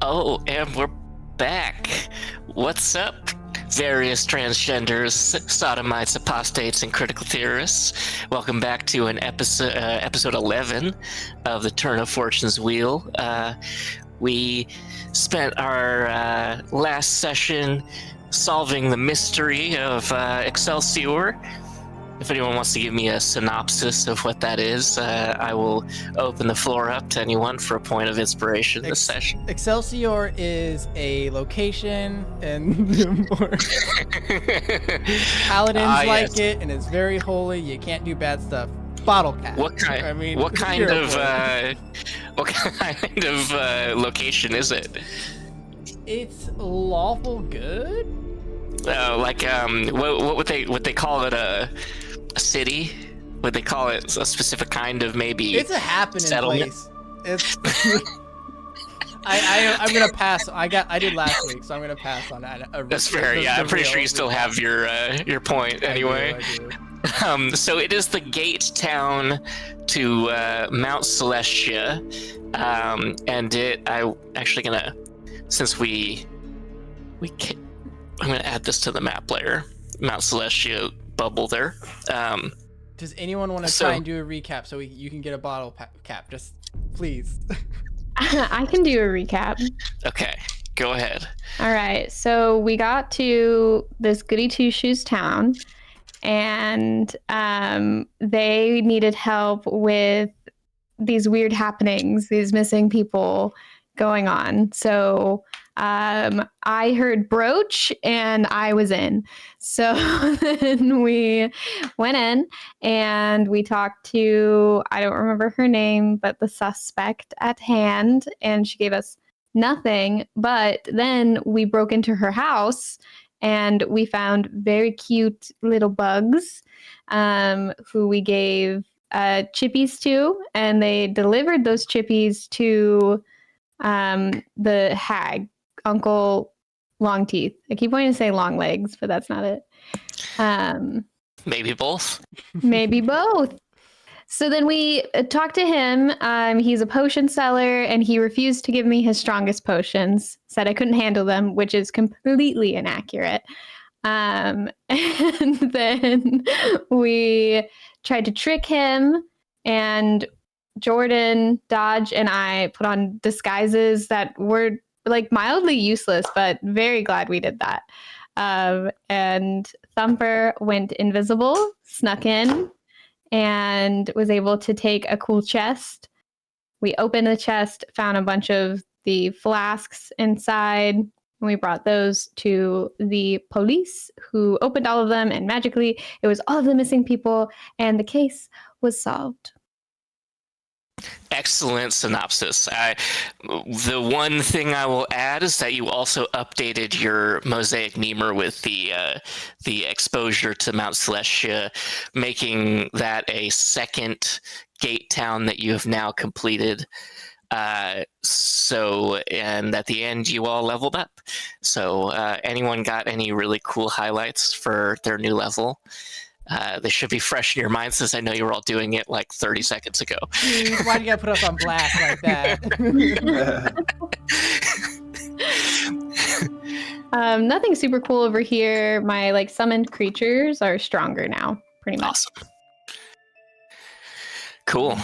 Oh, and we're back. What's up, various transgenders, sodomites, apostates, and critical theorists? Welcome back to an episode 11 of the Turn of Fortune's Wheel. We spent our last session solving the mystery of Excelsior. If anyone wants to give me a synopsis of what that is, I will open the floor up to anyone for a point of inspiration this session. Excelsior is a location, and paladins like it, and it's very holy. You can't do bad stuff. Bottle cap. What kind of location is it? It's lawful good. What would they call it? A city? Would they call it a specific kind of maybe? It's a happening settlement? place. It's. I'm gonna pass. I did last week, so I'm gonna pass on that. That's fair. Yeah, I'm pretty sure you still have your point anyway. I do. So it is the gate town to Mount Celestia, and I'm actually gonna, since I'm gonna add this to the map layer. Mount Celestia bubble there. Does anyone want to try and do a recap so you can get a bottle cap? Just please. I can do a recap. Okay, go ahead. All right, so we got to this goody two-shoes town, and they needed help with these weird happenings, these missing people going on. So I heard brooch and I was in. So then we went in and we talked to, I don't remember her name, but the suspect at hand, and she gave us nothing. But then we broke into her house and we found very cute little bugs who we gave chippies to, and they delivered those chippies to the hag, Uncle Long Teeth. I keep wanting to say Long Legs, but that's not it. Maybe both. Maybe both. So then we talked to him. He's a potion seller, and he refused to give me his strongest potions. Said I couldn't handle them, which is completely inaccurate. And then we tried to trick him, and Jordan, Dodge, and I put on disguises that were like mildly useless, but very glad we did that. And Thumper went invisible, snuck in, and was able to take a cool chest. We opened the chest, found a bunch of the flasks inside, and we brought those to the police, who opened all of them, and magically it was all of the missing people, and the case was solved. Excellent synopsis. The one thing I will add is that you also updated your mosaic Nemur with the exposure to Mount Celestia, making that a second gate town that you have now completed. And at the end, you all leveled up. So anyone got any really cool highlights for their new level? They should be fresh in your mind, since I know you were all doing it like 30 seconds ago. Why do you gotta put us on blast like that? Nothing super cool over here. My summoned creatures are stronger now, pretty much. Awesome. Cool.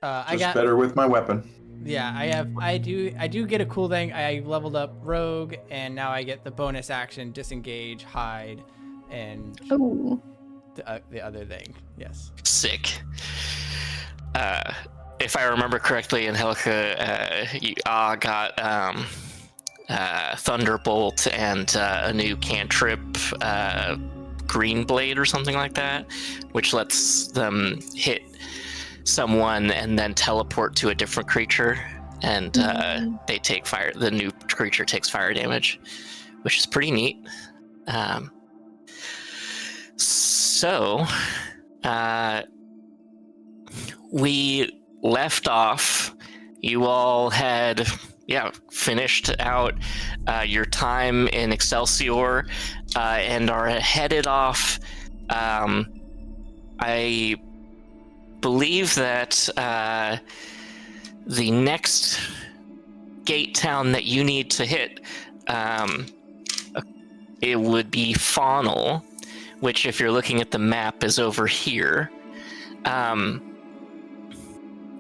I got better with my weapon. Yeah, I do get a cool thing. I leveled up Rogue, and now I get the bonus action disengage, hide, and the other thing. Yes. Sick. If I remember correctly, Angelica, you got Thunderbolt and a new cantrip, Green Blade or something like that, which lets them hit someone and then teleport to a different creature, and they take fire. The new creature takes fire damage, which is pretty neat. So we left off. You all had finished out your time in Excelsior and are headed off. I believe that the next gate town that you need to hit, it would be Faunel, which, if you're looking at the map, is over here.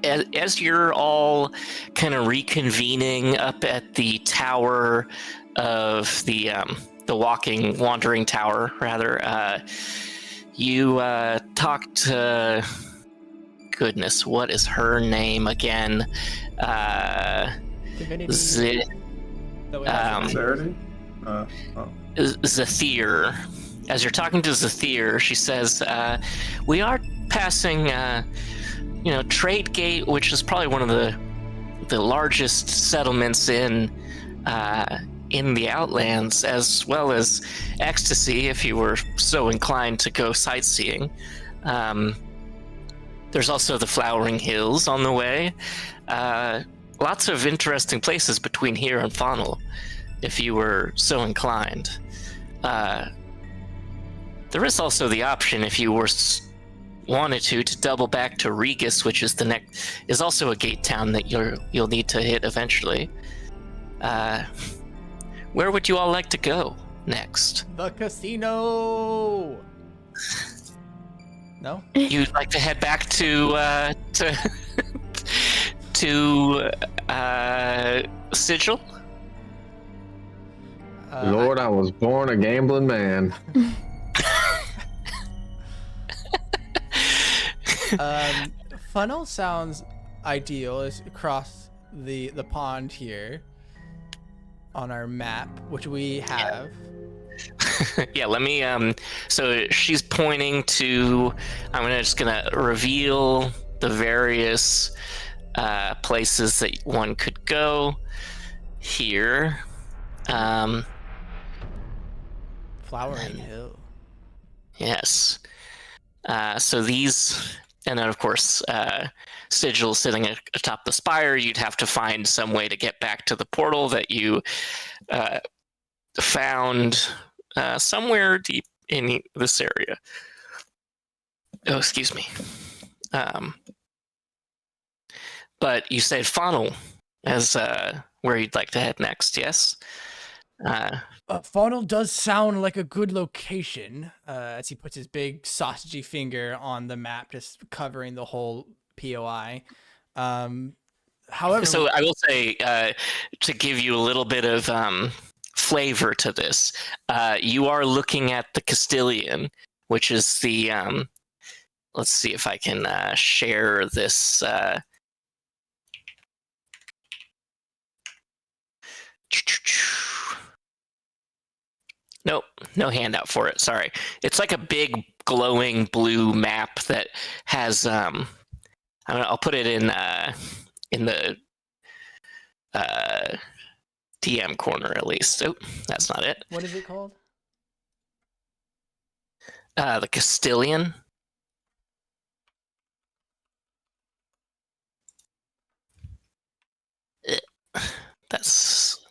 As you're all kind of reconvening up at the tower of the wandering tower, rather, you talk to, goodness, what is her name again? Divinity. Zathir. As you're talking to Zathir, she says, we are passing, Trade Gate, which is probably one of the largest settlements in the Outlands, as well as Ecstasy, if you were so inclined to go sightseeing. There's also the Flowering Hills on the way. Lots of interesting places between here and Faunel, if you were so inclined. There is also the option, if you wanted to double back to Regis, which is is also a gate town that you'll need to hit eventually. Where would you all like to go next? The casino. No? You'd like to head back to Sigil? Lord, I was born a gambling man. Funnel sounds ideal. It's across the pond here on our map, which we have. Yeah, let me so she's pointing to, I'm just gonna reveal the various places that one could go here. Flowering Hill. Yes. So these, and then of course Sigil sitting atop the spire. You'd have to find some way to get back to the portal that you found somewhere deep in this area. Oh, excuse me. But you said Faunel as where you'd like to head next, yes? Faunel does sound like a good location, as he puts his big sausagey finger on the map, just covering the whole POI. However, so I will say, to give you a little bit of flavor to this, you are looking at the Castilian, which is the let's see if I can share this. Nope, no handout for it. Sorry. It's like a big glowing blue map that has I'll put it in the DM corner at least. Oh, that's not it. What is it called? The Castilian. That's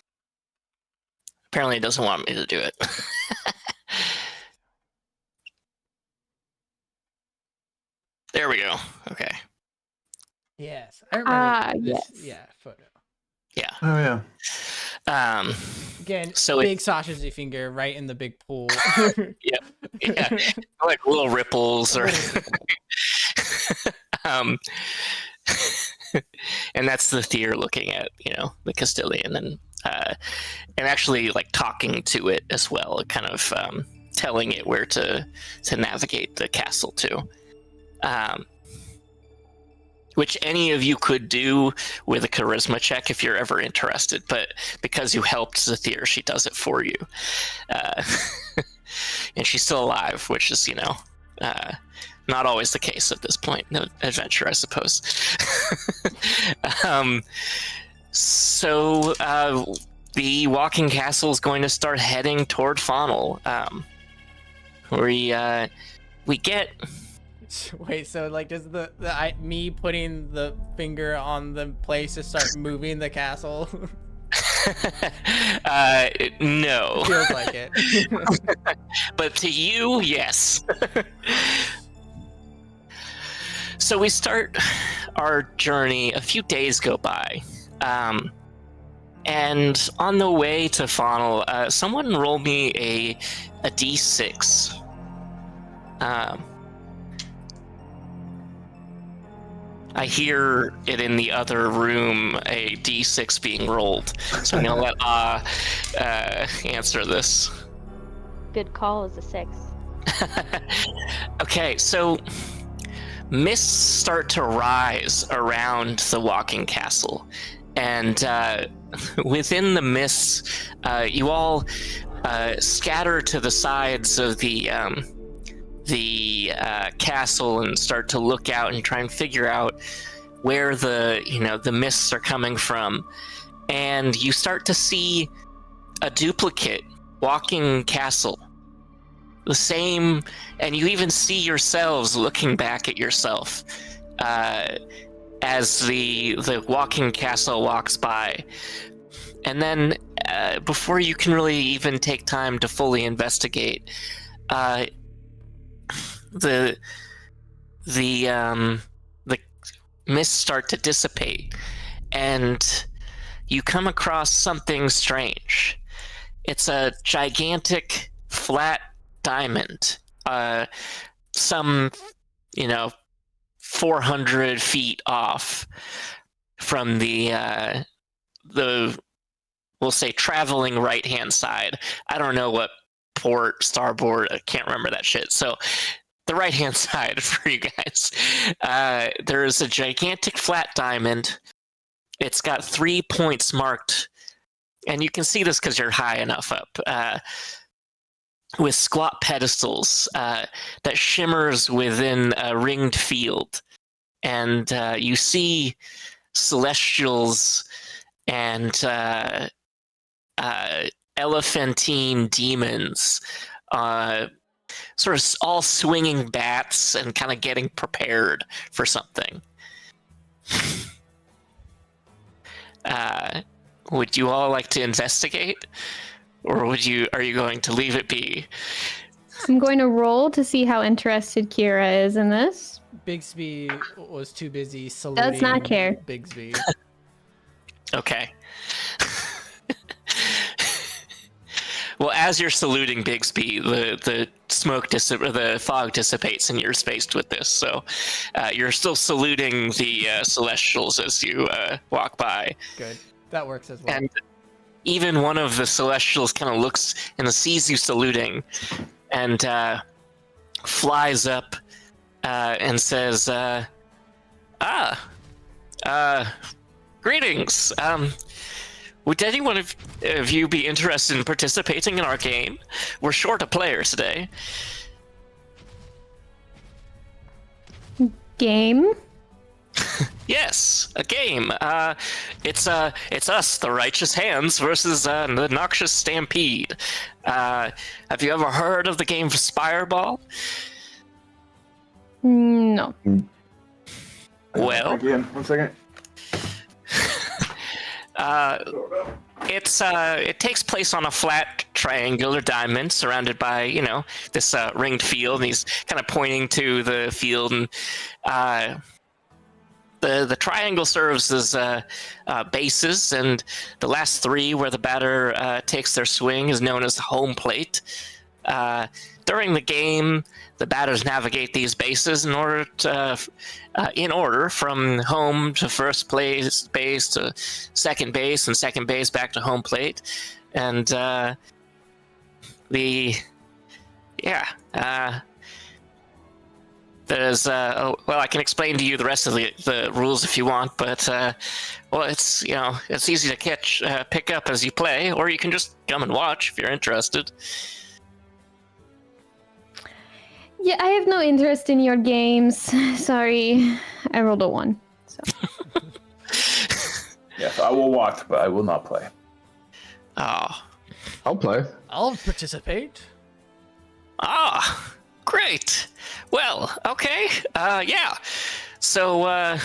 apparently it doesn't want me to do it. There we go. Okay. Yes, I remember this. Yes. Yeah, photo. Yeah. Oh yeah. Again, So big sausagey finger right in the big pool. Yeah, like little ripples or and that's the Thier looking at, the Castilian and actually like talking to it as well, kind of telling it where to navigate the castle to. Which any of you could do with a charisma check if you're ever interested, but because you helped Zathir, she does it for you. And she's still alive, which is, not always the case at this point in the adventure, I suppose. So the walking castle is going to start heading toward Faunel. We get... Wait, so like does me putting the finger on the place to start moving the castle? No. Feels like it. But to you, yes. So we start our journey, a few days go by. And on the way to Faunel, someone roll me a d6. I hear it in the other room, a d6 being rolled. So I'm going to let answer this. Good call is a 6. Okay, so mists start to rise around the walking castle. And within the mists, you all scatter to the sides of the castle and start to look out and try and figure out where the mists are coming from. And you start to see a duplicate walking castle. The same, and you even see yourselves looking back at yourself as the walking castle walks by. And then before you can really even take time to fully investigate, the mists start to dissipate, and you come across something strange. It's a gigantic flat diamond, some 400 feet off from the we'll say traveling right hand side. I don't know what port, starboard, I can't remember that shit. So the right hand side for you guys, there is a gigantic flat diamond. It's got 3 points marked, and you can see this because you're high enough up, with squat pedestals that shimmers within a ringed field. And you see celestials and elephantine demons, sort of all swinging bats and kind of getting prepared for something. Would you all like to investigate, or are you going to leave it be? I'm going to roll to see how interested Kira is in this. Bigsby was too busy saluting. Does not care. Bigsby. Okay. Well, as you're saluting Bigsby, the the fog dissipates, and you're spaced with this. So you're still saluting the celestials as you walk by. Good. That works as well. And even one of the celestials kind of looks and sees you saluting, and flies up and says, greetings. Would anyone of you be interested in participating in our game? We're short of players today. Game? Yes, a game. It's us, the Righteous Hands, versus the Noxious Stampede. Have you ever heard of the game Fireball? No. Well, Again, 1 second. It takes place on a flat triangular diamond surrounded by, this ringed field, and he's kind of pointing to the field, and the triangle serves as bases, and the last 3 where the batter takes their swing is known as the home plate. During the game, the batters navigate these bases in order from home to first base to second base, and second base back to home plate. And there's well, I can explain to you the rest of the rules if you want, but it's it's easy to pick up as you play, or you can just come and watch if you're interested. Yeah, I have no interest in your games. Sorry. I rolled a 1. So. Yes, I will watch, but I will not play. Oh. I'll play. I'll participate. Ah, great. Well, okay. Yeah. So,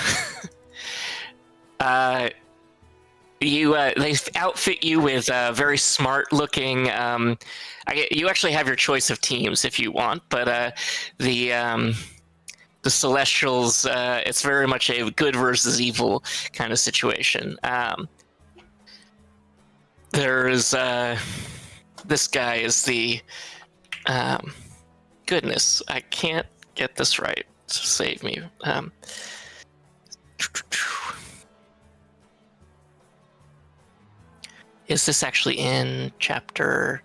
they outfit you with very smart-looking. You actually have your choice of teams if you want, but the Celestials, it's very much a good versus evil kind of situation. There's this guy is the goodness. I can't get this right. So save me. Is this actually in chapter?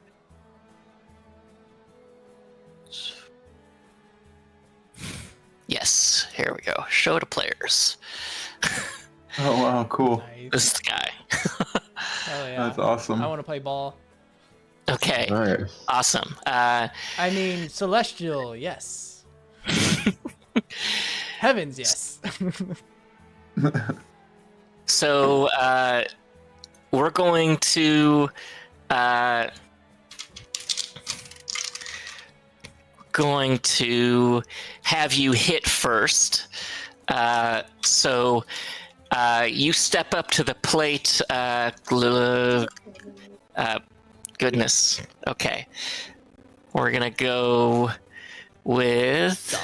Yes, here we go. Show to players. Oh wow, cool. Nice. This is the guy. Hell yeah. That's awesome. I want to play ball. Okay, Nice. awesome. I mean, celestial, yes. Heavens, yes. So we're going to have you hit first. So you step up to the plate. Goodness. Okay. We're gonna go with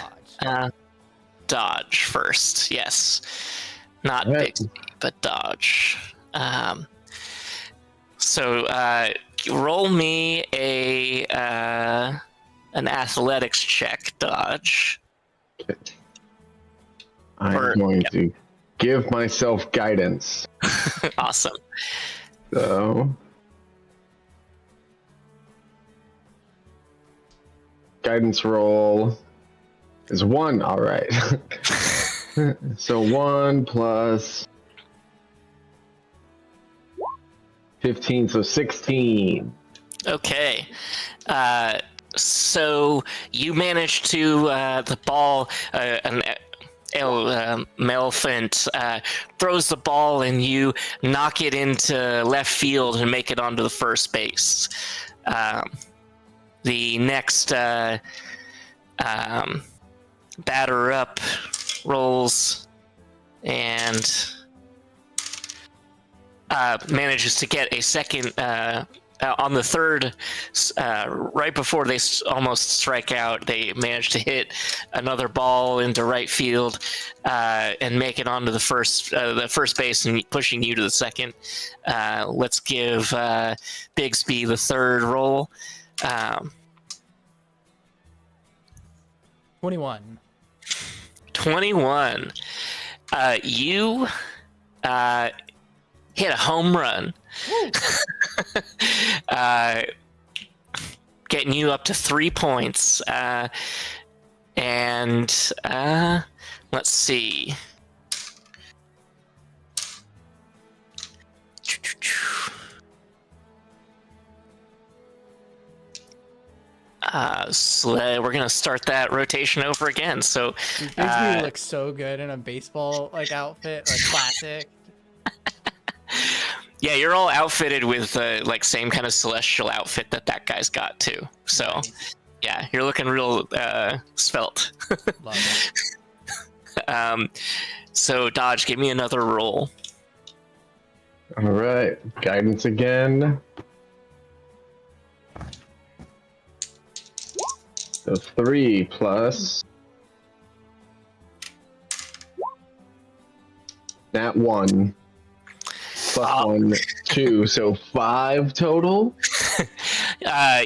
dodge first. Yes. Not Yeah. big, but dodge. So roll me an athletics check, dodge. I'm going to give myself guidance. Awesome. So, guidance roll is 1. All right. So 1 plus 15, so 16. Okay. So you managed to the ball. An elephant throws the ball and you knock it into left field and make it onto the first base. The next batter up rolls and manages to get a second on the third. Right before they almost strike out, they manage to hit another ball into right field and make it onto the first base and pushing you to the second. Let's give Bigsby the third roll. 21. 21. You hit a home run. Getting you up to 3 points. And let's see. So we're gonna start that rotation over again. So Dude, Bigsby looks so good in a baseball outfit, classic. yeah, you're all outfitted with same kind of celestial outfit that guy's got too. So Nice. yeah, you're looking real svelte. Love it. So Dodge, give me another roll. All right. Guidance again. So 3 plus that 1 plus 1, 2, so 5 total.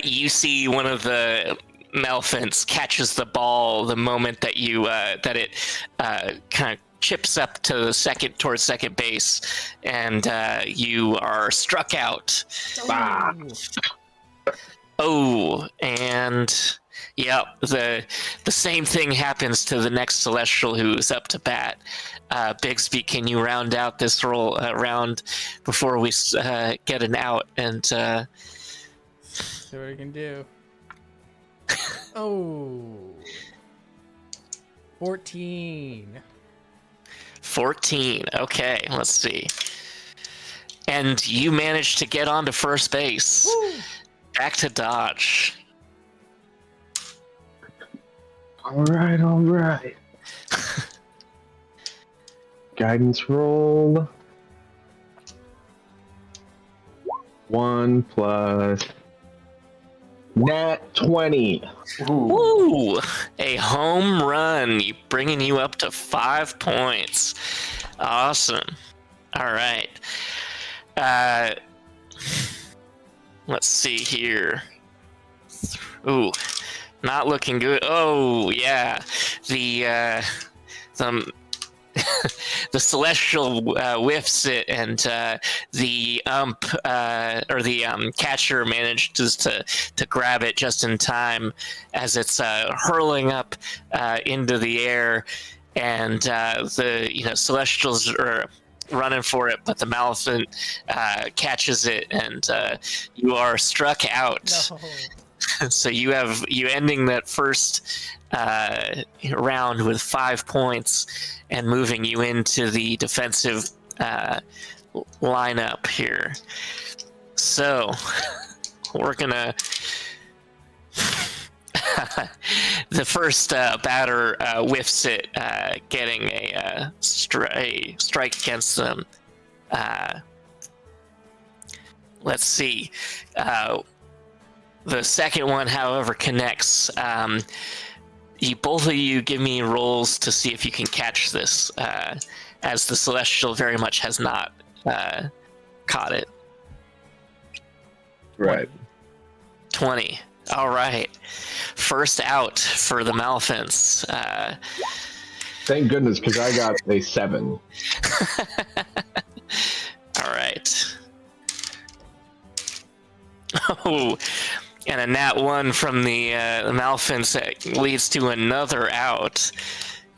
You see one of the Melphants catches the ball the moment that you that it kind of chips up to towards second base, and you are struck out. Oh, and yeah, the same thing happens to the next Celestial who's up to bat. Bigsby, can you round out this round before we get an out and See what I can do. Oh. 14. 14. Okay, let's see. And you managed to get onto first base. Woo! Back to Dodge. All right. Guidance roll. 1 plus nat 20. Woo! A home run, bringing you up to 5 points. Awesome. All right. Let's see here. Ooh, not looking good. Oh yeah, the the celestial whiffs it, and the catcher manages to grab it just in time as it's hurling up into the air, and the celestials are running for it, but the Maleficent catches it, and you are struck out. No. So you ending that first round with 5 points and moving you into the defensive lineup here. So we're gonna the first batter whiffs it, getting a strike against them. Let's see. The second one, however, connects. Both of you give me rolls to see if you can catch this, as the Celestial very much has not caught it. Right. 20. All right. First out for the Maleficents. Thank goodness, because I got a 7. All right. Oh, and a nat 1 from the Maleficents that leads to another out.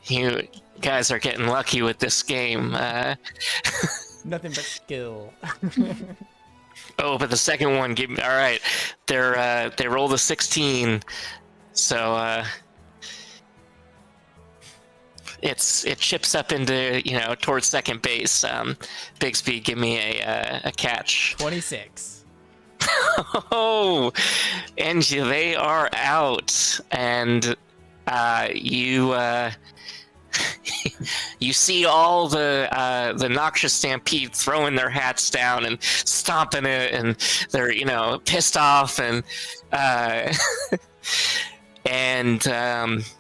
You guys are getting lucky with this game. Nothing but skill. Oh, but the second one, all right. They rolled a 16, so it chips up into towards second base. Bigsby, give me a catch. 26. Oh, and they are out, and you you see all the noxious stampede throwing their hats down and stomping it, and they're pissed off, and and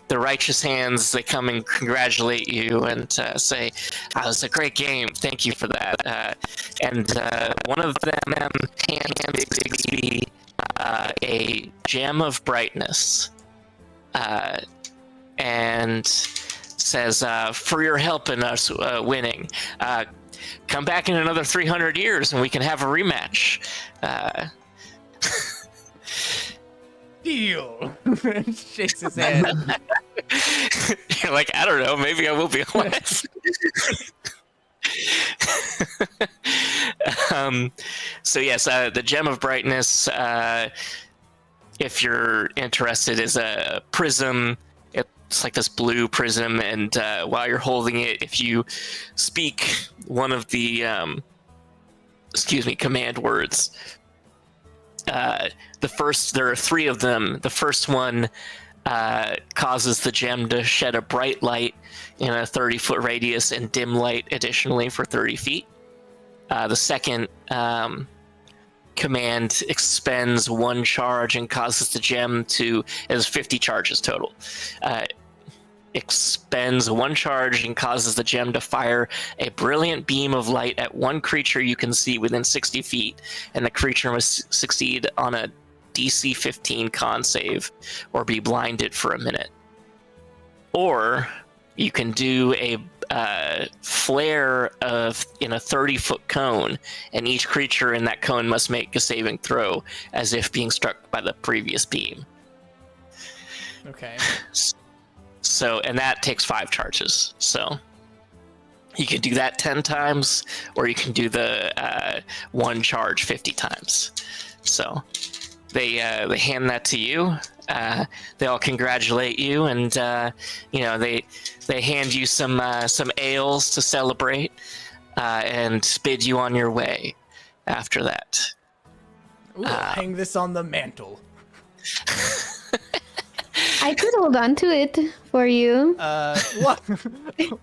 the righteous hands, they come and congratulate you and say, "That was a great game. Thank you for that." And one of them hands Bigsby a gem of brightness, and says, "For your help in us winning, come back in another 300 years and we can have a rematch." Deal. Shakes his head. You're like, I don't know, maybe I will be alive. So yes, the Gem of Brightness, if you're interested, is a prism. It's like this blue prism, and while you're holding it, if you speak one of the command words, there are 3 of them. The first one causes the gem to shed a bright light in a 30-foot radius and dim light additionally for 30 feet. The second command expends 1 charge and causes the gem to, it has 50 charges total. Expends 1 charge and causes the gem to fire a brilliant beam of light at 1 creature you can see within 60 feet, and the creature must succeed on a DC 15 con save or be blinded for a minute. Or you can do a flare in a 30-foot cone, and each creature in that cone must make a saving throw as if being struck by the previous beam. Okay. So, and that takes 5 charges. So you can do that 10 times, or you can do the 1 charge 50 times. So they hand that to you. They all congratulate you, and they hand you some ales to celebrate, and bid you on your way after that. Ooh, hang this on the mantle. I could hold on to it for you. What?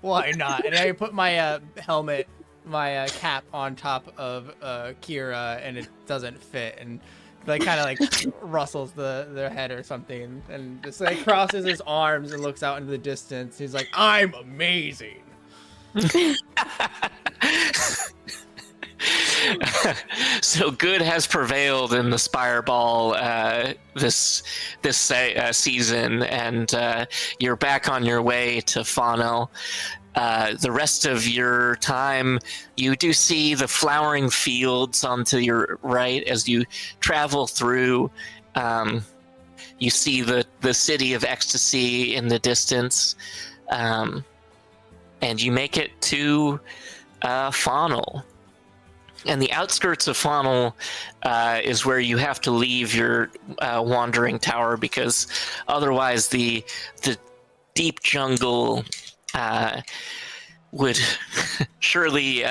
Why not? And I put my helmet, my cap on top of Kira, and it doesn't fit, and kind of rustles their head or something, and just crosses his arms and looks out into the distance. He's like, "I'm amazing." So good has prevailed in the Spireball this season, and you're back on your way to Faunel. The rest of your time, you do see the flowering fields onto your right as you travel through. You see the city of ecstasy in the distance, and you make it to Faunel. And the outskirts of Faunel is where you have to leave your wandering tower, because otherwise the deep jungle would surely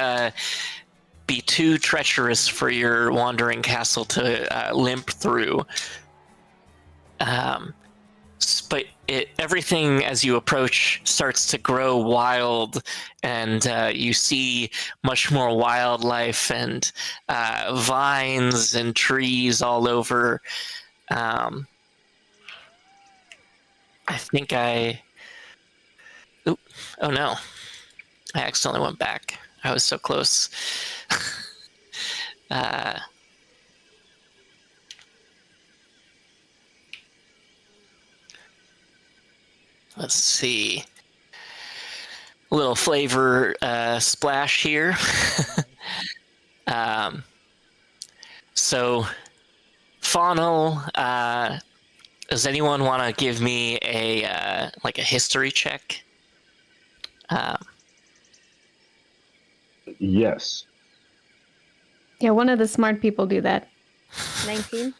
be too treacherous for your wandering castle to limp through. But everything as you approach starts to grow wild, and you see much more wildlife and vines and trees all over. I think oh no. I accidentally went back. I was so close. Let's see. A little flavor splash here. So, Faunel, does anyone want to give me a history check? Yes. Yeah, one of the smart people do that. 19.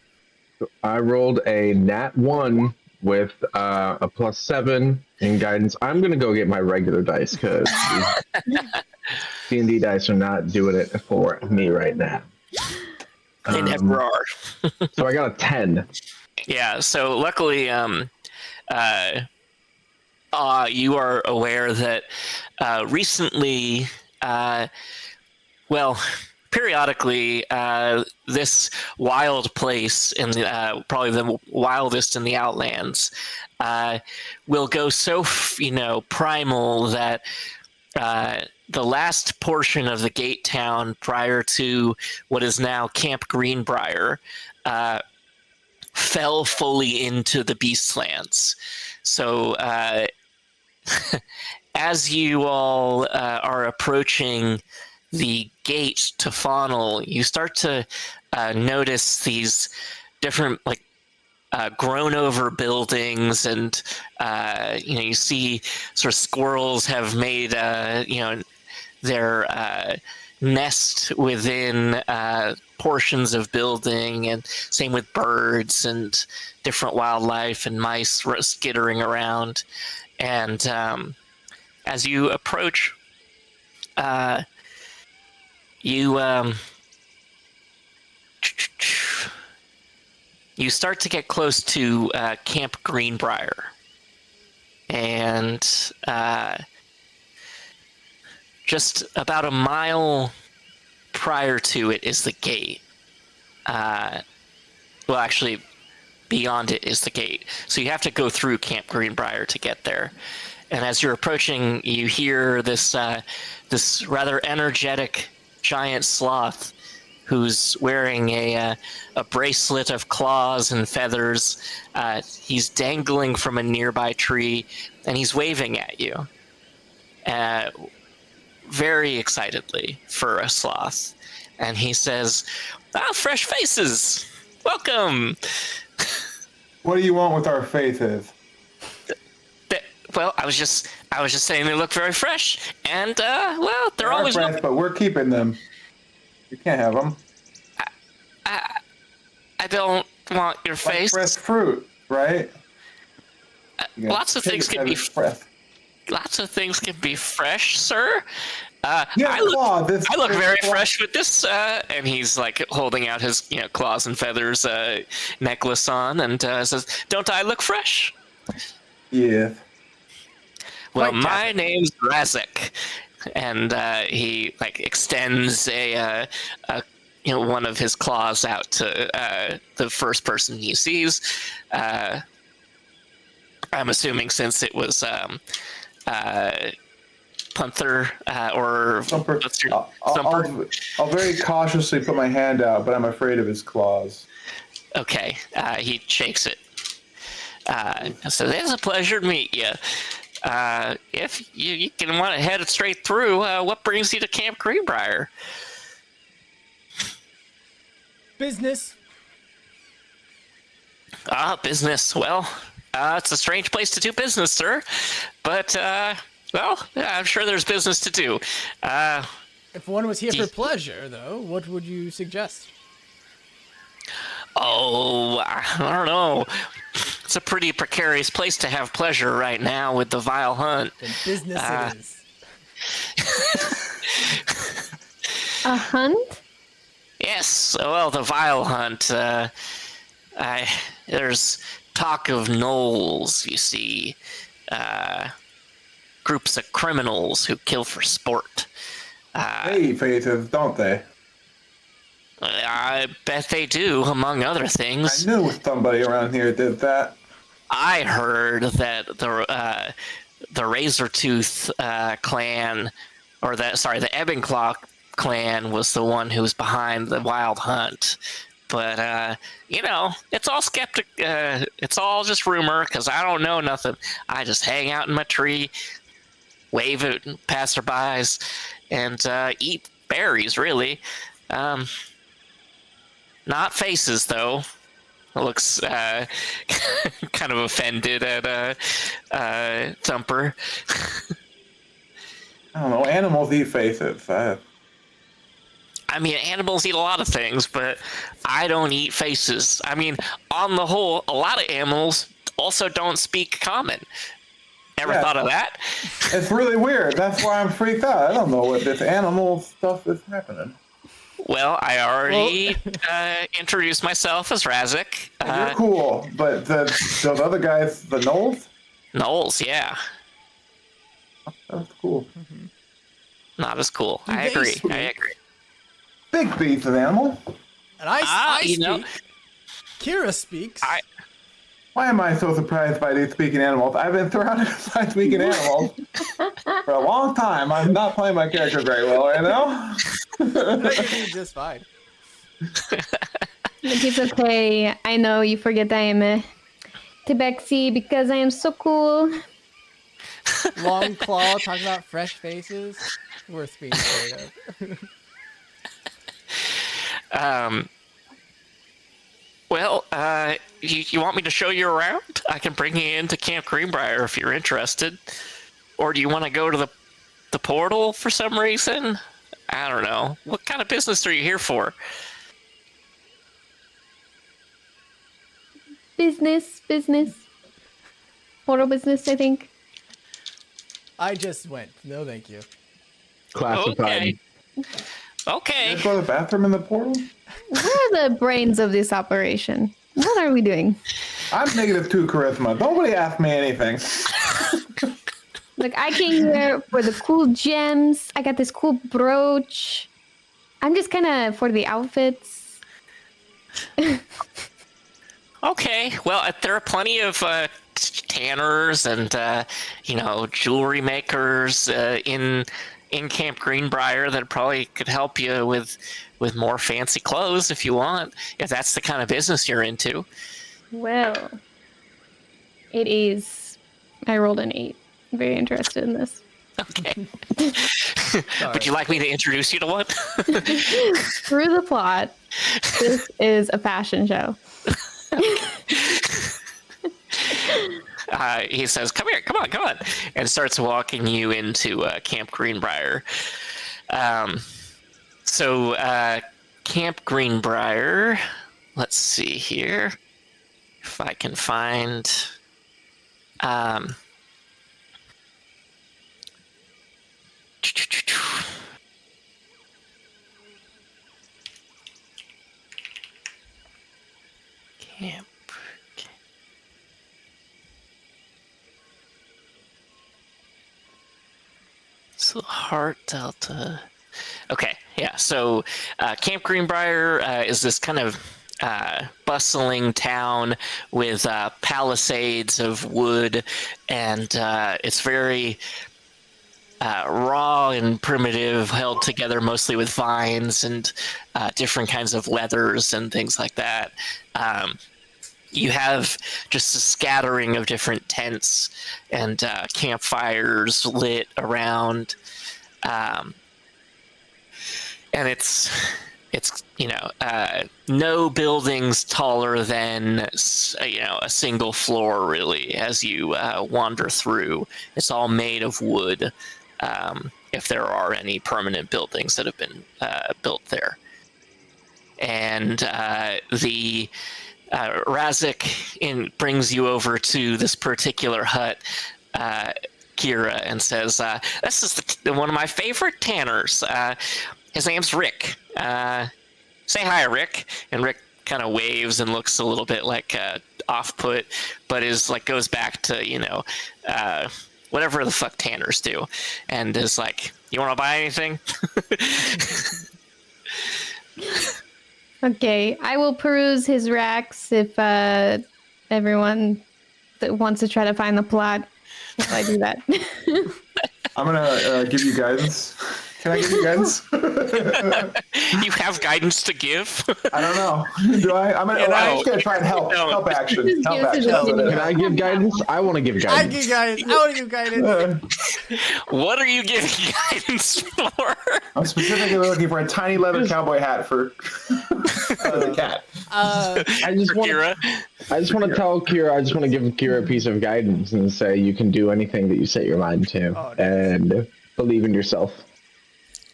I rolled a nat 1 with a +7 in guidance. I'm going to go get my regular dice because D&D dice are not doing it for me right now. They never are. So I got a 10. Yeah, so luckily, you are aware that recently, periodically, this wild place in the probably the wildest in the Outlands will go so primal that the last portion of the gate town prior to what is now Camp Greenbrier fell fully into the Beastlands. So as you all are approaching the gate to Faunel, you start to notice these different grown over buildings, and you see sort of squirrels have made their nest within portions of building, and same with birds and different wildlife and mice skittering around. And as you approach, you start to get close to Camp Greenbrier, and just about a mile prior to it is the gate. Actually, beyond it is the gate. So you have to go through Camp Greenbrier to get there. And as you're approaching, you hear this rather energetic giant sloth who's wearing a bracelet of claws and feathers. He's dangling from a nearby tree, and he's waving at you very excitedly for a sloth. And he says, fresh faces! Welcome! What do you want with our faces? Well, I was just saying they look very fresh, and they're always fresh, but we're keeping them. You can't have them. I don't want your face. Fresh fruit, right? Lots of things can be fresh. Lots of things can be fresh, sir. I look very fresh with this, and he's holding out his claws and feathers necklace on, and says, "Don't I look fresh?" Yeah. Well, my name's Razek, and he extends a one of his claws out to the first person he sees. I'm assuming since it was Punther, or Thumper. what's your I'll, Thumper? I'll very cautiously put my hand out, but I'm afraid of his claws. Okay, he shakes it. So it's a pleasure to meet you. If you can want to head it straight through, what brings you to Camp Greenbrier? Business. Business. Well, it's a strange place to do business, sir. But, well, yeah, I'm sure there's business to do. If one was here for pleasure, though, what would you suggest? Oh, I don't know. It's a pretty precarious place to have pleasure right now with the vile hunt. Then business it is. A hunt? Yes, well, the vile hunt. There's talk of gnolls, you see. Groups of criminals who kill for sport. They faces, don't they? I bet they do, among other I things. knew somebody around here did that. I heard that the Razortooth clan, or the Ebbenclaw clan was the one who was behind the wild hunt. But it's all skeptic. It's all just rumor because I don't know nothing. I just hang out in my tree, wave at passerbys, and eat berries. Really, not faces though. Looks kind of offended at Thumper. I don't know. Animals eat faces. I mean, animals eat a lot of things, but I don't eat faces. I mean, on the whole, a lot of animals also don't speak common. Ever thought of that? It's really weird. That's why I'm freaked out. I don't know what this animal stuff is happening. Well, I already introduced myself as Razik. You're cool, but those other guys, the gnolls? Knowles, yeah. That's cool. Not as cool. Do I they agree. speak? I agree. Big beast of animal. And I you speak. know- Kira speaks. Why am I so surprised by these speaking animals? I've been surrounded by speaking animals for a long time. I'm not playing my character very well right now. You're doing just fine. Like, it's okay. I know you forget I am a Tabaxi because I am so cool. Long Claw talking about fresh faces. Worth being scared of. Well, you want me to show you around? I can bring you into Camp Greenbrier if you're interested. Or do you want to go to the portal for some reason? I don't know. What kind of business are you here for? Business. Portal business, I think. I just went. No, thank you. Classified. Okay. Go to the bathroom in the portal? We're the brains of this operation. What are we doing? I'm -2 charisma. Nobody asked me anything. Look, I came here for the cool gems. I got this cool brooch. I'm just kind of for the outfits. Okay. Well, there are plenty of tanners and jewelry makers in Camp Greenbrier that probably could help you with more fancy clothes if you want, if that's the kind of business you're into. Well, it is. I rolled an 8. Very interested in this. Okay. Would you like me to introduce you to one? Through the plot, this is a fashion show. He says, "Come here, come on," and starts walking you into Camp Greenbrier. So Camp Greenbrier, let's see here if I can find. Camp. So Heart Delta. Okay, yeah. So Camp Greenbrier is this kind of bustling town with palisades of wood, and it's very raw and primitive, held together mostly with vines and different kinds of leathers and things like that. You have just a scattering of different tents and campfires lit around, and it's no buildings taller than a single floor really as you wander through. It's all made of wood, if there are any permanent buildings that have been built there. And the Razik brings you over to this particular hut, Kira, and says, "This is one of my favorite tanners. His name's Rick. Say hi, Rick." And Rick kind of waves and looks a little bit like off-put, but goes back to whatever the fuck tanners do, and is like, "You want to buy anything?" Okay, I will peruse his racks if everyone that wants to try to find the plot. If I do that. I'm gonna give you guidance. Can I give you guidance? You have guidance to give? I don't know. Do I? I'm just gonna try and help. No. Help action. Just Help give action. suggestions. Can I give guidance? I want to give I guidance. give guidance. I want to give guidance. What are you giving guidance for? I'm specifically looking for a tiny leather cowboy hat for the cat. I just want Kira? to tell Kira. I just want to give Kira a piece of guidance and say you can do anything that you set your mind to, Oh, nice. and believe in yourself.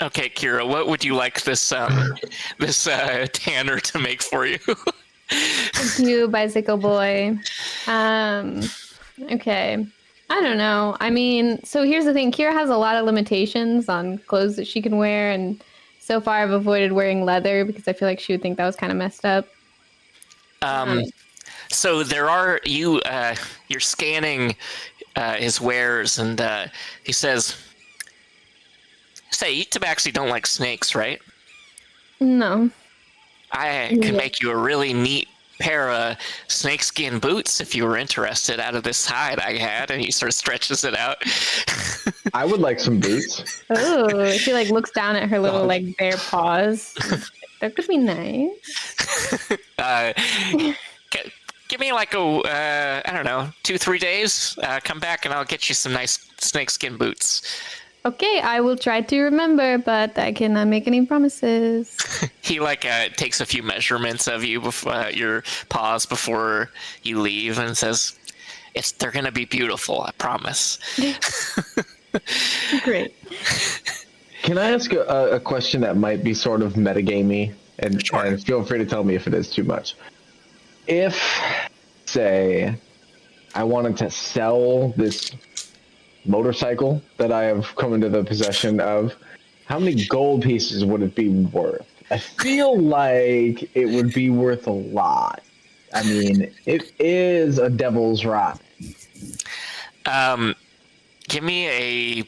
Okay, Kira, what would you like this tanner to make for you? Thank you, bicycle boy. Okay. I don't know. I mean, so here's the thing. Kira has a lot of limitations on clothes that she can wear, and so far I've avoided wearing leather because I feel like she would think that was kind of messed up. So there are you're scanning his wares, and he says, "Say, you tabaxi don't like snakes, right? No. I can make you a really neat pair of snakeskin boots if you were interested out of this hide I had." And he sort of stretches it out. I would like some boots. Oh, she looks down at her little bare paws. That could be nice. Give me I don't know, 2-3 days. Come back and I'll get you some nice snakeskin boots. Okay, I will try to remember, but I cannot make any promises. He takes a few measurements of you before your paws before you leave, and says, "They're gonna be beautiful, I promise." Great. Can I ask a question that might be sort of metagamey, and feel free to tell me if it is too much? If, say, I wanted to sell this motorcycle that I have come into the possession of, how many gold pieces would it be worth? I feel like it would be worth a lot. I mean, it is a devil's rock. Give me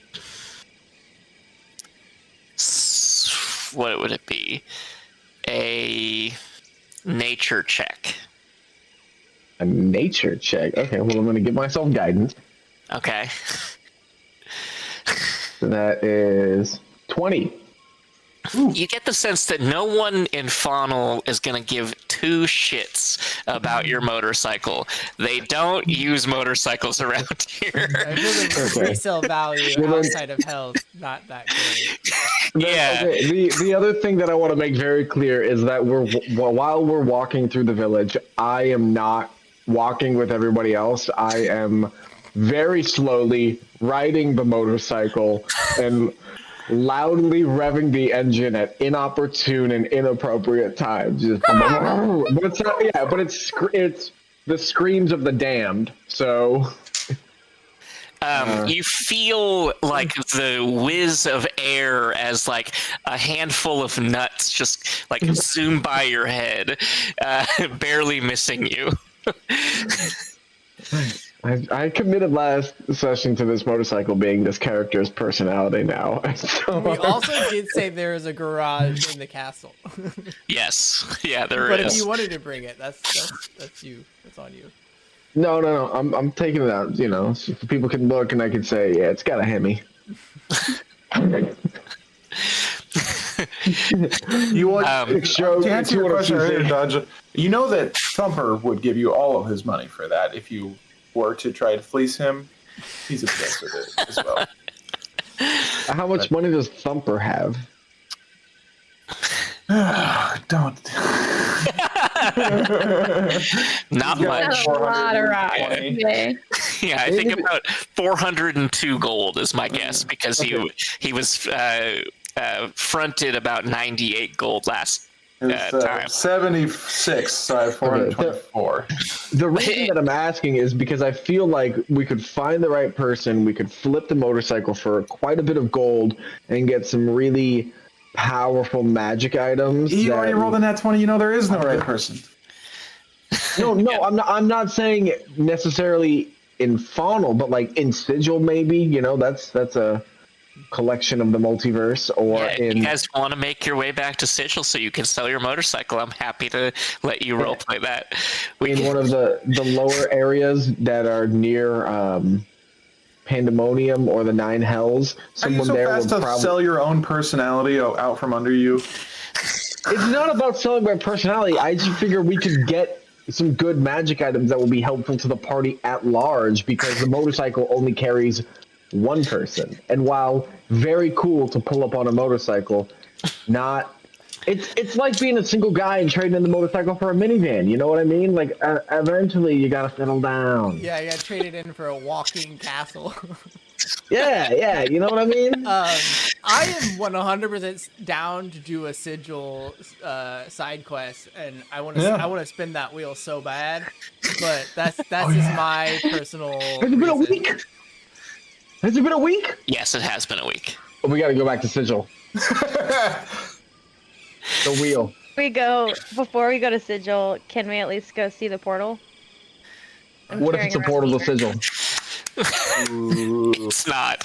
what would it be? A nature check. A nature check. Okay, well, I'm going to give myself guidance. Okay. So that is 20. You get the sense that no one in Faunel is going to give two shits about your motorcycle. They don't use motorcycles around here. I feel the resale value outside of hell is not that great. Yeah. Okay, the other thing that I want to make very clear is that while we're walking through the village, I am not walking with everybody else. I am very slowly riding the motorcycle and loudly revving the engine at inopportune and inappropriate times. Just, but it's not, yeah, but it's the screams of the damned. So you feel like the whiz of air as a handful of nuts just zoom by your head, barely missing you. I committed last session to this motorcycle being this character's personality now. So, We also did say there is a garage in the castle. Yes, yeah, there is. But if you wanted to bring it, that's you. That's on you. No. I'm taking it out. So people can look and I can say, yeah, it's got a Hemi. You want Show to answer your what question you earlier, say. Dodge. You know that Thumper would give you all of his money for that if you were to try to fleece him. He's obsessed with it as well. How much money does Thumper have? Don't. Not He's got much. That's a lot of rocks 420. today. Yeah, I think about 402 gold is my guess because he was fronted about 98 gold last It's time. 76, so I have 424. The reason that I'm asking is because I feel like we could find the right person, we could flip the motorcycle for quite a bit of gold and get some really powerful magic items. You already rolled a nat 20, you know there is no right person. No, I'm not saying necessarily in Faunel, but like in Sigil maybe, you know, that's a collection of the multiverse, or Yeah, if in you guys want to make your way back to Sigil so you can sell your motorcycle, I'm happy to let you roleplay that. in one of the lower areas that are near Pandemonium or the Nine Hells. Are you Someone so there fast would to probably. sell your own personality out from under you? It's not about selling my personality. I just figure we could get some good magic items that will be helpful to the party at large because the motorcycle only carries one person. And while very cool to pull up on a motorcycle, not. It's like being a single guy and trading in the motorcycle for a minivan. You know what I mean? Like eventually you gotta settle down. Yeah, I got traded in for a walking castle. Yeah. You know what I mean? I am 100% down to do a sigil side quest, and I want to spin that wheel so bad. But that's just my personal. Has it been a reason. week? Has it been a week? Yes, it has been a week. Oh, we gotta go back to Sigil. The wheel. Before we go to Sigil, can we at least go see the portal? What if it's a portal to Sigil? It's not.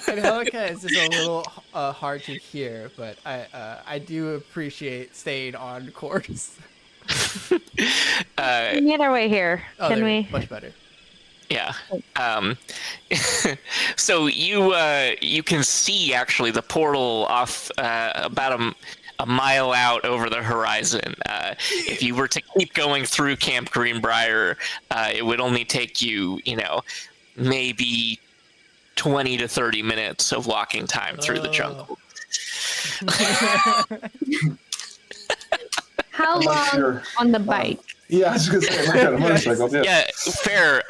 Angelica is just a little hard to hear, but I do appreciate staying on course. We made our way here. Oh, Can there, we? much better. Yeah. So you can see actually the portal off about a mile out over the horizon. If you were to keep going through Camp Greenbrier, it would only take you, maybe 20 to 30 minutes of walking time through the jungle. How long on the bike? Yeah, I was gonna say, I got a motorcycle. Yeah. Yeah, fair.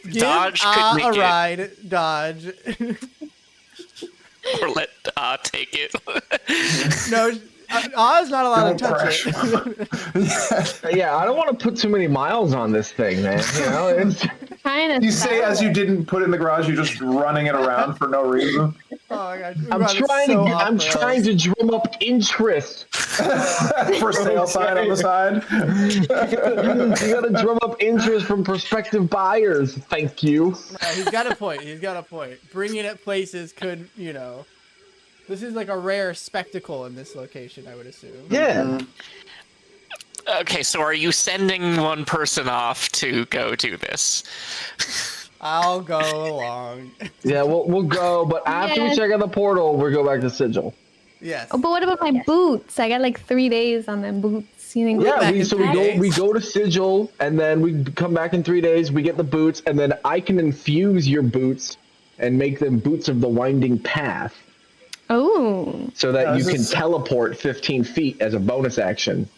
Give Dodge could make a it, ride, Dodge. or let take it. No, Oz not allowed Don't to touch it. Yeah, I don't want to put too many miles on this thing, man. It's Kind of. You say as you didn't put it in the garage, you're just running it around for no reason. Oh my gosh, I'm trying to drum up interest. For sale sign on the side. You gotta drum up interest from prospective buyers. Thank you. He's got a point. Bringing it places could, this is like a rare spectacle in this location, I would assume. Yeah. Okay, so are you sending one person off to go do this? I'll go along. Yeah, we'll go, but after we Yes. check out the portal, we'll go back to Sigil. Yes. Oh, but what about my boots? I got like 3 days on them boots. You think? Yeah, back in we 3 days. go to Sigil, and then we come back in 3 days. We get the boots, and then I can infuse your boots and make them boots of the winding path, Oh. so that you this can is- teleport 15 feet as a bonus action.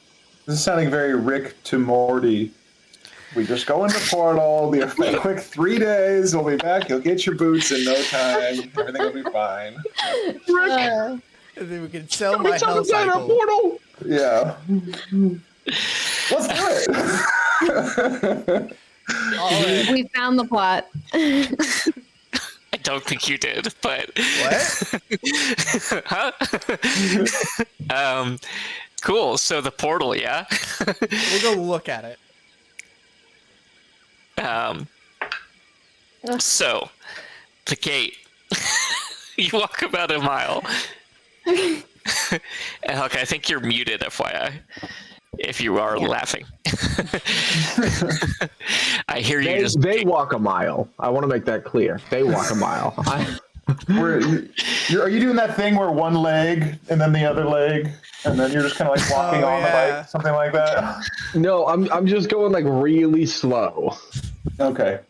This is sounding very Rick to Morty. We just go in the portal, be a quick 3 days, we'll be back, you'll get your boots in no time, everything will be fine. And then we can sell my It's on hell the side of the cycle. portal. Yeah. Let's do it! All right. We found the plot. I don't think you did, but What? huh? Cool. So the portal, yeah. We'll go look at it. So the gate. You walk about a mile. And okay, I think you're muted, FYI. If you are laughing. I hear you. They walk a mile. I want to make that clear. They walk a mile. Are you doing that thing where one leg and then the other leg, and then you're just kind of like walking on the bike, something like that? No, I'm just going like really slow. Okay.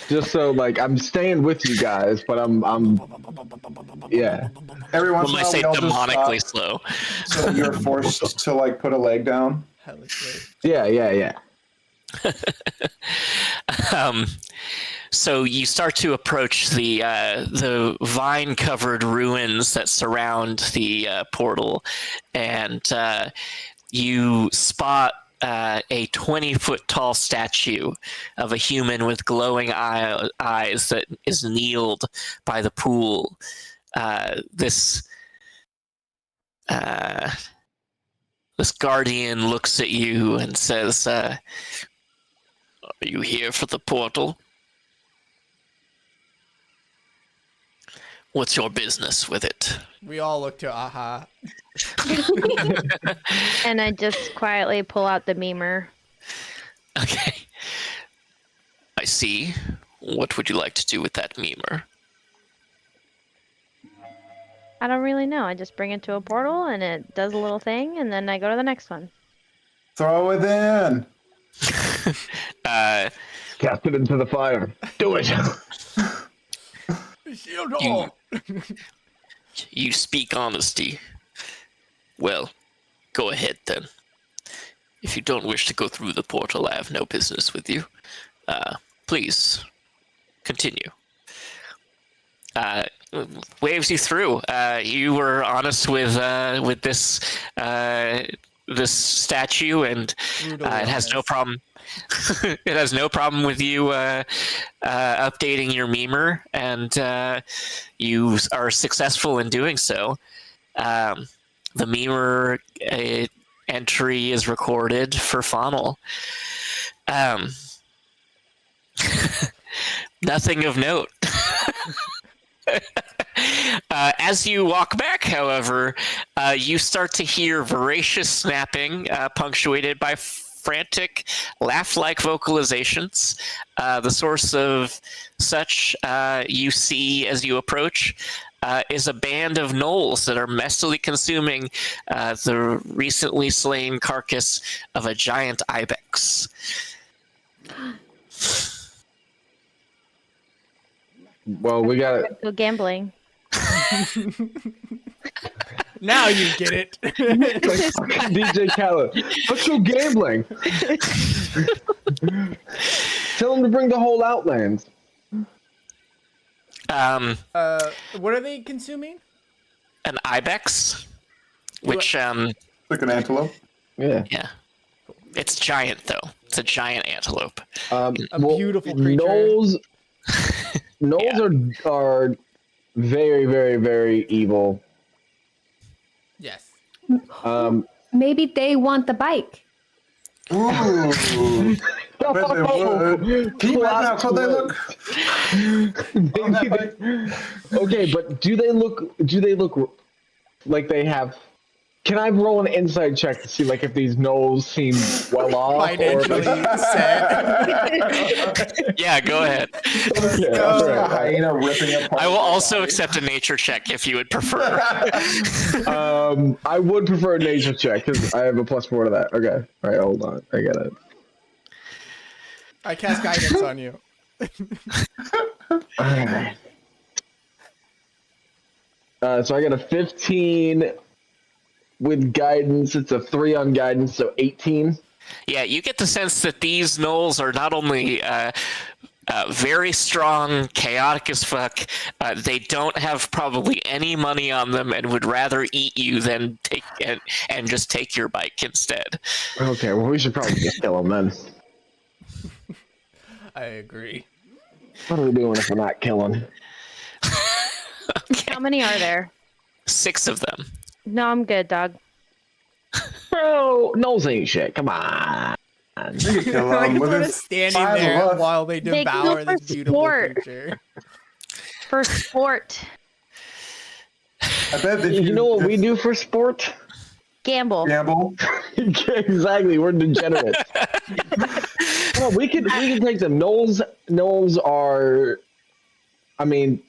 Just so like I'm staying with you guys, but I'm yeah. Every once When in I a while, say we all just demonically stop, slow. so you're forced to like put a leg down. Yeah. So you start to approach the vine-covered ruins that surround the portal, and you spot a 20-foot tall statue of a human with glowing eyes that is kneeled by the pool. This guardian looks at you and says, "Are you here for the portal? What's your business with it?" We all look to Aha. And I just quietly pull out the memer. Okay. I see. What would you like to do with that memer? I don't really know. I just bring it to a portal and it does a little thing, and then I go to the next one. Throw it in. Cast it into the fire. Do it. Shield You- all. You speak honesty. Well, go ahead then. If you don't wish to go through the portal, I have no business with you. Please, continue. Waves you through. You were honest with this this statue, and it has no problem. It has no problem with you updating your memer, and you are successful in doing so. The memer entry is recorded for Faunel. Nothing of note. As you walk back, however, you start to hear voracious snapping, punctuated by frantic, laugh-like vocalizations. The source of such you see as you approach is a band of gnolls that are messily consuming the recently slain carcass of a giant ibex. Well, we got Go gambling. Now you get it. DJ Khaled. Let's go gambling. Tell him to bring the whole Outlands. What are they consuming? An ibex, which Like an antelope. yeah, it's giant though. It's a giant antelope. A beautiful creature. Gnolls are very, very, very evil. Yes. Maybe they want the bike. Ooh. I bet they would. Can you imagine how cool they look? On that bike? Okay, but do they look like they have? Can I roll an inside check to see like if these gnolls seem well off? Financially set. Yeah, go ahead. Okay, go. all A right. hyena ripping apart. I will their also body. accept a nature check if you would prefer. I would prefer a nature check because I have a +4 to that. Okay, all right, hold on, I get it. I cast guidance on you. Alright. So I got a 15 with guidance. It's a 3 on guidance, so 18. Yeah, you get the sense that these gnolls are not only very strong, chaotic as fuck. They don't have probably any money on them and would rather eat you than take and just take your bike instead. Okay, well we should probably just kill them then. I agree. What are we doing if we're not killing? How many are there? 6 of them. No, I'm good, dog. Bro, Knowles ain't shit. Come on. You could kill Like them with sort of his standing 5 of there us. while they They can devour go for this beautiful sport. creature. For sport. I bet that You know what we do for sport? Gamble. Gamble. Exactly, we're degenerates. Well, we can take them. Knolls are. I mean,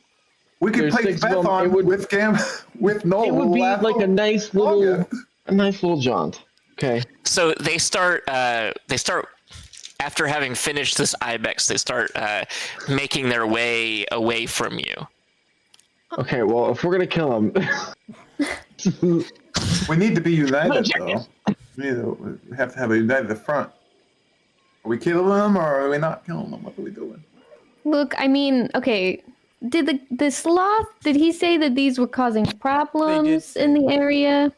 We could There's play 6 of Beth them. on It would- with Noel. it would be like a nice little jaunt. Okay. So they start. After having finished this ibex, they start making their way away from you. Okay. Well, if we're gonna kill him, We need to be united, Check though. We have to have a united front. Are we killing them or are we not killing them? What are we doing? Look, I mean, okay. Did the sloth? Did he say that these were causing problems say in the area?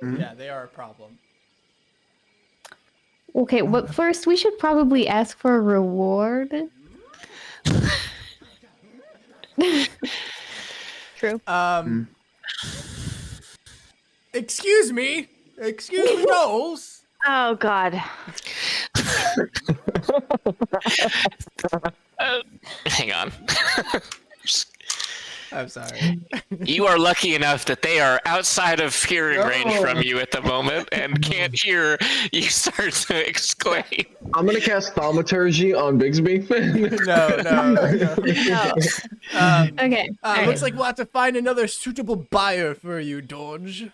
Yeah, they are a problem. Okay, but first we should probably ask for a reward. True. Excuse me, Knowles. Oh God. Hang on. I'm sorry. You are lucky enough that they are outside of hearing range from you at the moment and can't hear you start to exclaim. I'm gonna cast thaumaturgy on Bigsby. No. Okay. Looks like we'll have to find another suitable buyer for you, Dodge.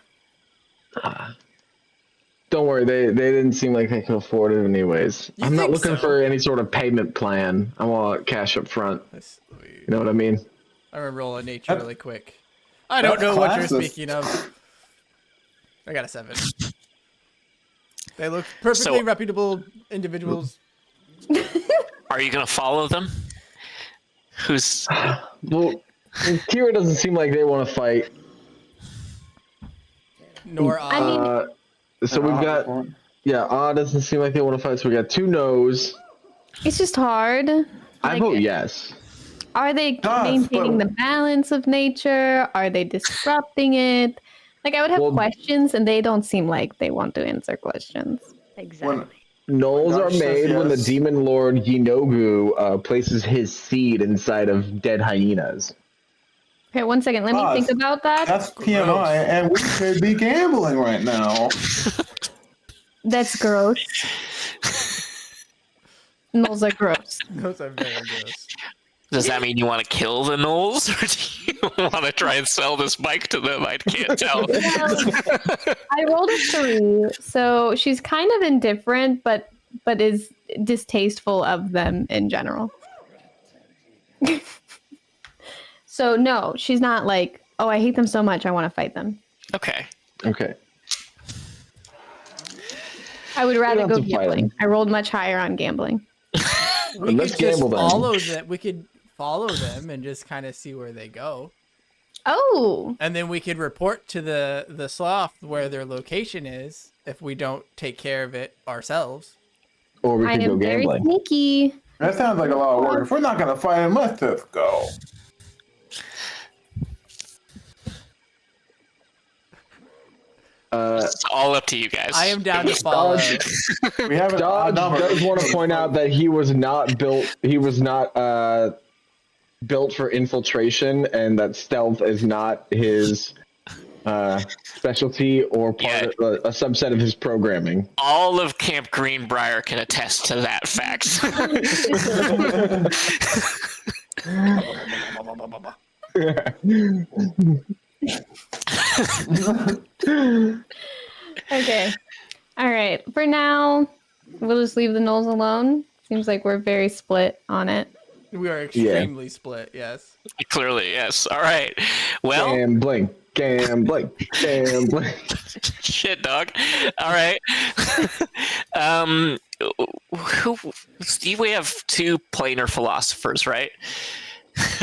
Don't worry, they didn't seem like they could afford it anyways. You I'm not think looking so? for any sort of payment plan. I want cash up front. You know what I mean? I'm gonna roll a nature really quick. I don't know what you're speaking of. I got a 7. They look perfectly reputable individuals. Are you going to follow them? Who's... Well, Kira doesn't seem like they want to fight. Nor I. So we've got, doesn't seem like they want to fight. So we got 2 no's. It's just hard. I vote yes. Are they maintaining the balance of nature? Are they disrupting it? Like, I would have questions, and they don't seem like they want to answer questions. Exactly. Knolls are made when the yes. demon lord Yinogu places his seed inside of dead hyenas. Okay, one second. Let me think about that. That's PMI, and we could be gambling right now. That's gross. Knolls are gross. Those are very gross. Does that mean you want to kill the Knolls, or do you want to try and sell this bike to them? I can't tell. I rolled a 3, so she's kind of indifferent, but is distasteful of them in general. So no, she's not like, oh, I hate them so much, I want to fight them. Okay. I would rather have go to fight gambling. them. I rolled much higher on gambling. We Let's could just gamble then. follow them. We could follow them and just kind of see where they go. Oh, And then we could report to the sloth where their location is if we don't take care of it ourselves. Or we I could go am very gambling. sneaky. That sounds like a lot of work. If we're not gonna fight him, let's just go. It's all up to you guys. I am down to follow. We have Dodge does want to point out that he was not built. He was not built for infiltration, and that stealth is not his specialty or part of a subset of his programming. All of Camp Greenbrier can attest to that fact. Okay. All right. For now, we'll just leave the Knolls alone. Seems like we're very split on it. We are extremely split. Yes. Clearly, yes. All right. Well, Gambling. shit, dog. All right. We have 2 planar philosophers, right?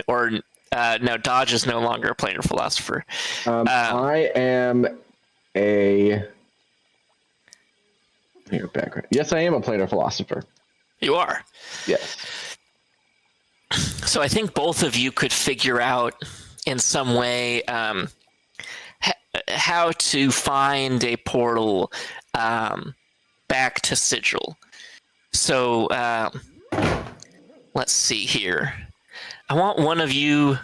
Or no, Dodge is no longer a planar philosopher. I am a. Your background. Yes, I am a planar philosopher. You are. Yes. So I think both of you could figure out in some way how to find a portal back to Sigil. So let's see here. I want one of you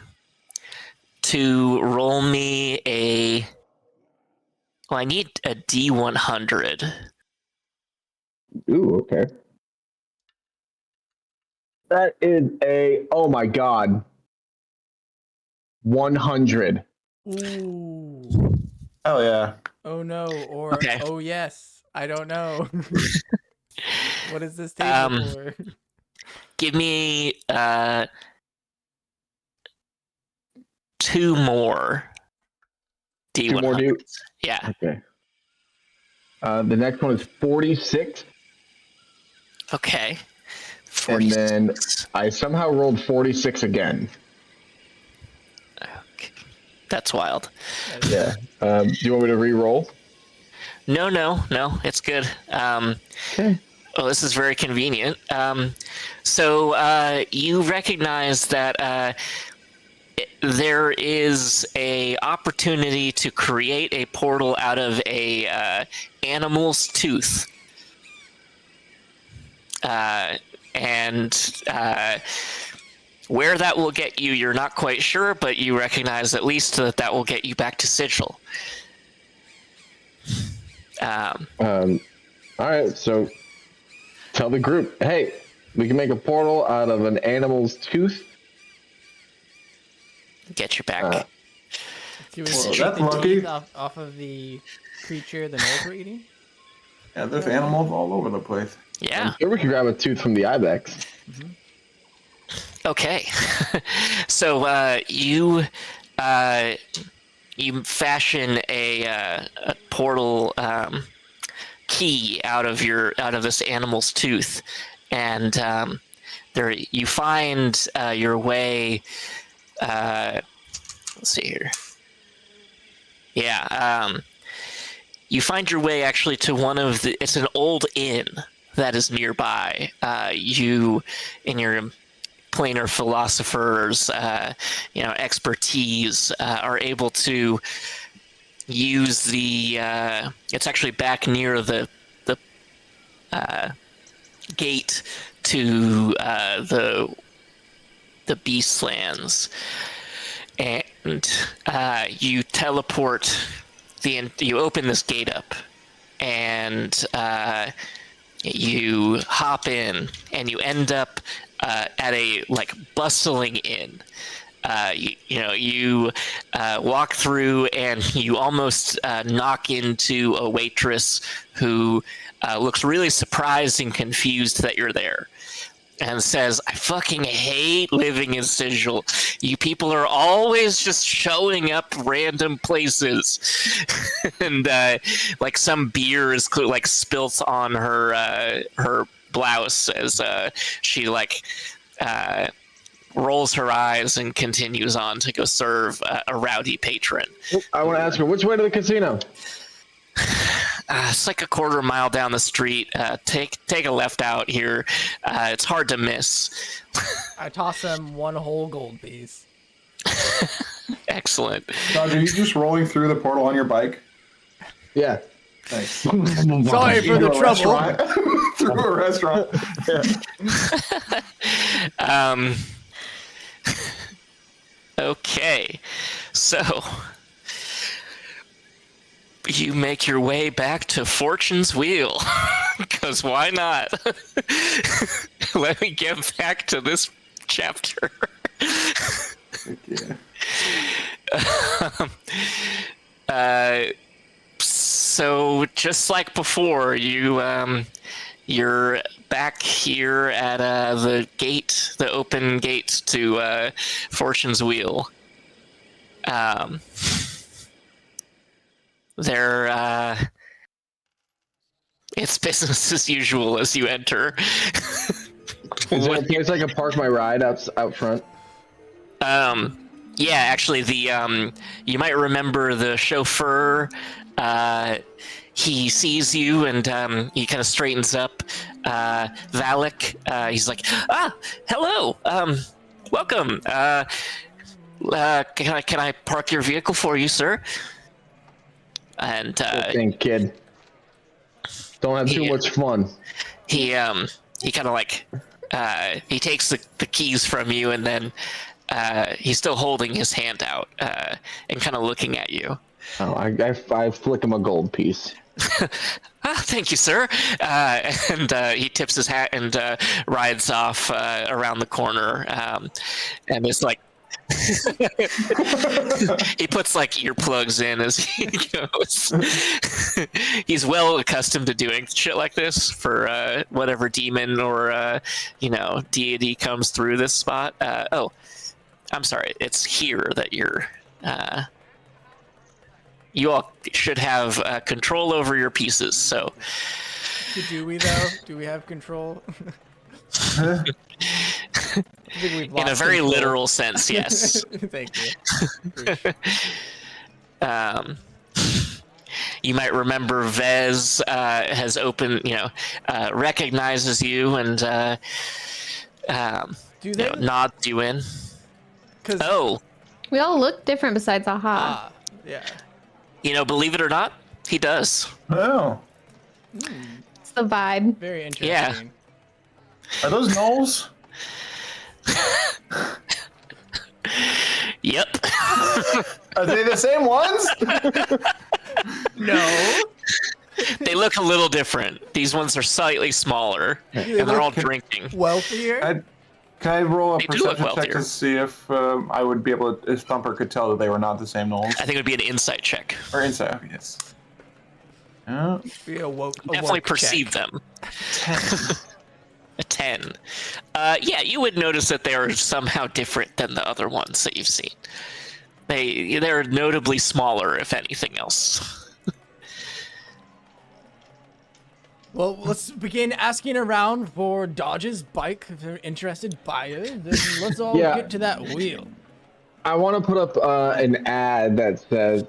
to roll me a Well, I need a D100. Ooh, okay. That is oh my god. 100. Ooh. Oh yeah. Oh no. Or Okay. oh yes. I don't know. What is this table for? Give me 2 more D100s. 2 more do. Yeah. Okay. The next one is 46, Okay. and then 46. I somehow rolled 46 again. Okay. That's wild. Yeah. Do you want me to re-roll? No, it's good. Okay. Well, this is very convenient. So you recognize that there is a opportunity to create a portal out of a animal's tooth, and where that will get you, you're not quite sure, but you recognize at least that will get you back to Sigil. All right. So tell the group, hey, we can make a portal out of an animal's tooth. Get you back. Do we Well, take that's the lucky. teeth off of the creature the gnolls were eating? Yeah, there's animals all over the place. Yeah. Here we can grab a tooth from the ibex. Okay. So you fashion a portal key out of this animal's tooth, and there you find your way. Let's see here. Yeah. You find your way actually to it's an old inn that is nearby. You, in your planar philosophers, expertise, are able to use it's actually back near the gate to the Beastlands, and you teleport you open this gate up, and you hop in, and you end up at a bustling inn. You walk through, and you almost knock into a waitress who looks really surprised and confused that you're there, and says, "I fucking hate living in Sigil. You people are always just showing up random places." And some beer is spilt on her blouse as she rolls her eyes and continues on to go serve a rowdy patron. I want to ask her, which way to the casino? It's like a quarter mile down the street. Take a left out here. It's hard to miss. I toss him 1 whole gold piece. Excellent. Dodge, are you just rolling through the portal on your bike? Yeah. Thanks. Sorry for the trouble. Through a restaurant. Okay, so you make your way back to Fortune's Wheel, because why not? Let me get back to this chapter. Yeah. So just like before, you're back here at the open gate to Fortune's Wheel. It's business as usual as you enter. Is there a place I can park my ride out front? Yeah, actually, you might remember the chauffeur. He sees you, and he kind of straightens up. Valak, he's like, hello, welcome. Can I park your vehicle for you, sir? And Thank kid. Don't have too much fun. He kind of he takes the keys from you, and then he's still holding his hand out and kind of looking at you. Oh, I flick him a gold piece. Thank you, sir. And he tips his hat and rides off around the corner. And it's like he puts like earplugs in as he goes. He's well accustomed to doing shit like this for whatever demon or deity comes through this spot. Oh, I'm sorry. It's here that you're. You all should have control over your pieces. So, Do we though? Do we have control? I think we've in a lost very control. literal sense, yes. Thank you. You might remember Vez has opened, recognizes you and Do they? nods you in. 'Cause- Oh, We all look different besides Aha. yeah. believe it or not, he does. Oh, It's the vibe. Very interesting. Yeah. are those gnolls? Yep. Are they the same ones? No. They look a little different. These ones are slightly smaller, and they're all drinking. Wealthier. Can I roll a They do look perception check wealthier. to see if I would be able to, if Thumper could tell that they were not the same gnolls? I think it would be an insight check. Or insight, okay, yes. Yeah. Be a woke. A Definitely woke perceive check. them. A 10. Yeah, you would notice that they are somehow different than the other ones that you've seen. They're notably smaller, if anything else. Well, let's begin asking around for Dodge's bike. If they're interested buyers, then let's all Yeah. get to that wheel. I want to put up an ad that says,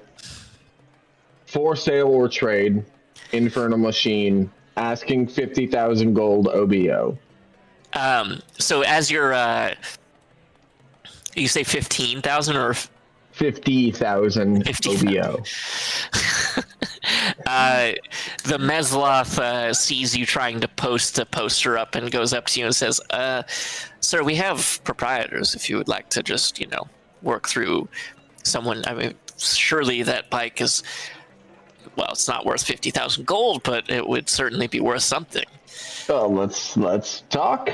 "For sale or trade, Infernal Machine, asking 50,000 gold OBO." So as you're, you say 15,000 or 50,000 50,000. OBO. The Mesloth sees you trying to post a poster up and goes up to you and says, "Sir, we have proprietors. If you would like to just, work through someone. I mean, surely that bike is, well, it's not worth 50,000 gold, but it would certainly be worth something." Oh, let's talk.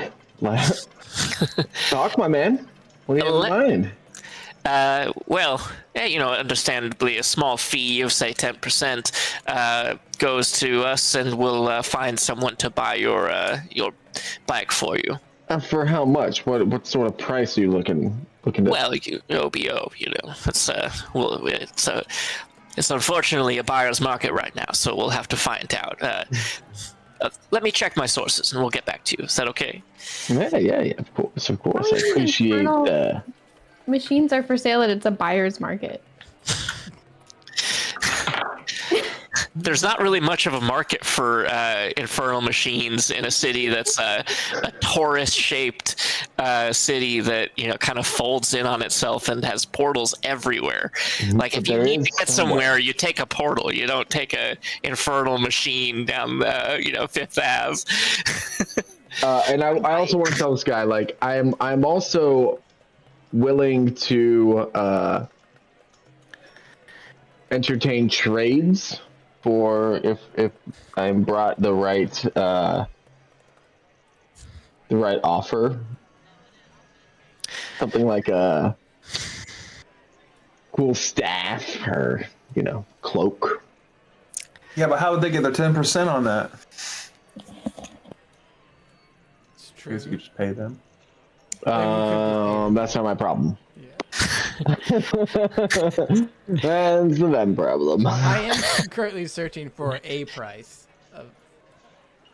Talk, my man. What do you have in mind? Understandably, a small fee of, say, 10% goes to us, and we'll find someone to buy your bike for you. For how much? What sort of price are you looking to? Well, OBO, it's unfortunately a buyer's market right now, so we'll have to find out. Let me check my sources, and we'll get back to you. Is that okay? Yeah, of course. I Why is appreciate Infernal- Machines are for sale and it's a buyer's market. There's not really much of a market for infernal machines in a city that's a torus-shaped city that kind of folds in on itself and has portals everywhere. Like if you need to get somewhere, you take a portal. You don't take a infernal machine down Fifth Ave. And I also want to tell this guy, like, I'm also willing to entertain trades for if I'm brought the right offer. Something like a cool staff or cloak. Yeah, but how would they get their 10% on that? It's I true. guess you could just pay them. That's not my problem. Yeah. That's the then problem. I am currently searching for a price.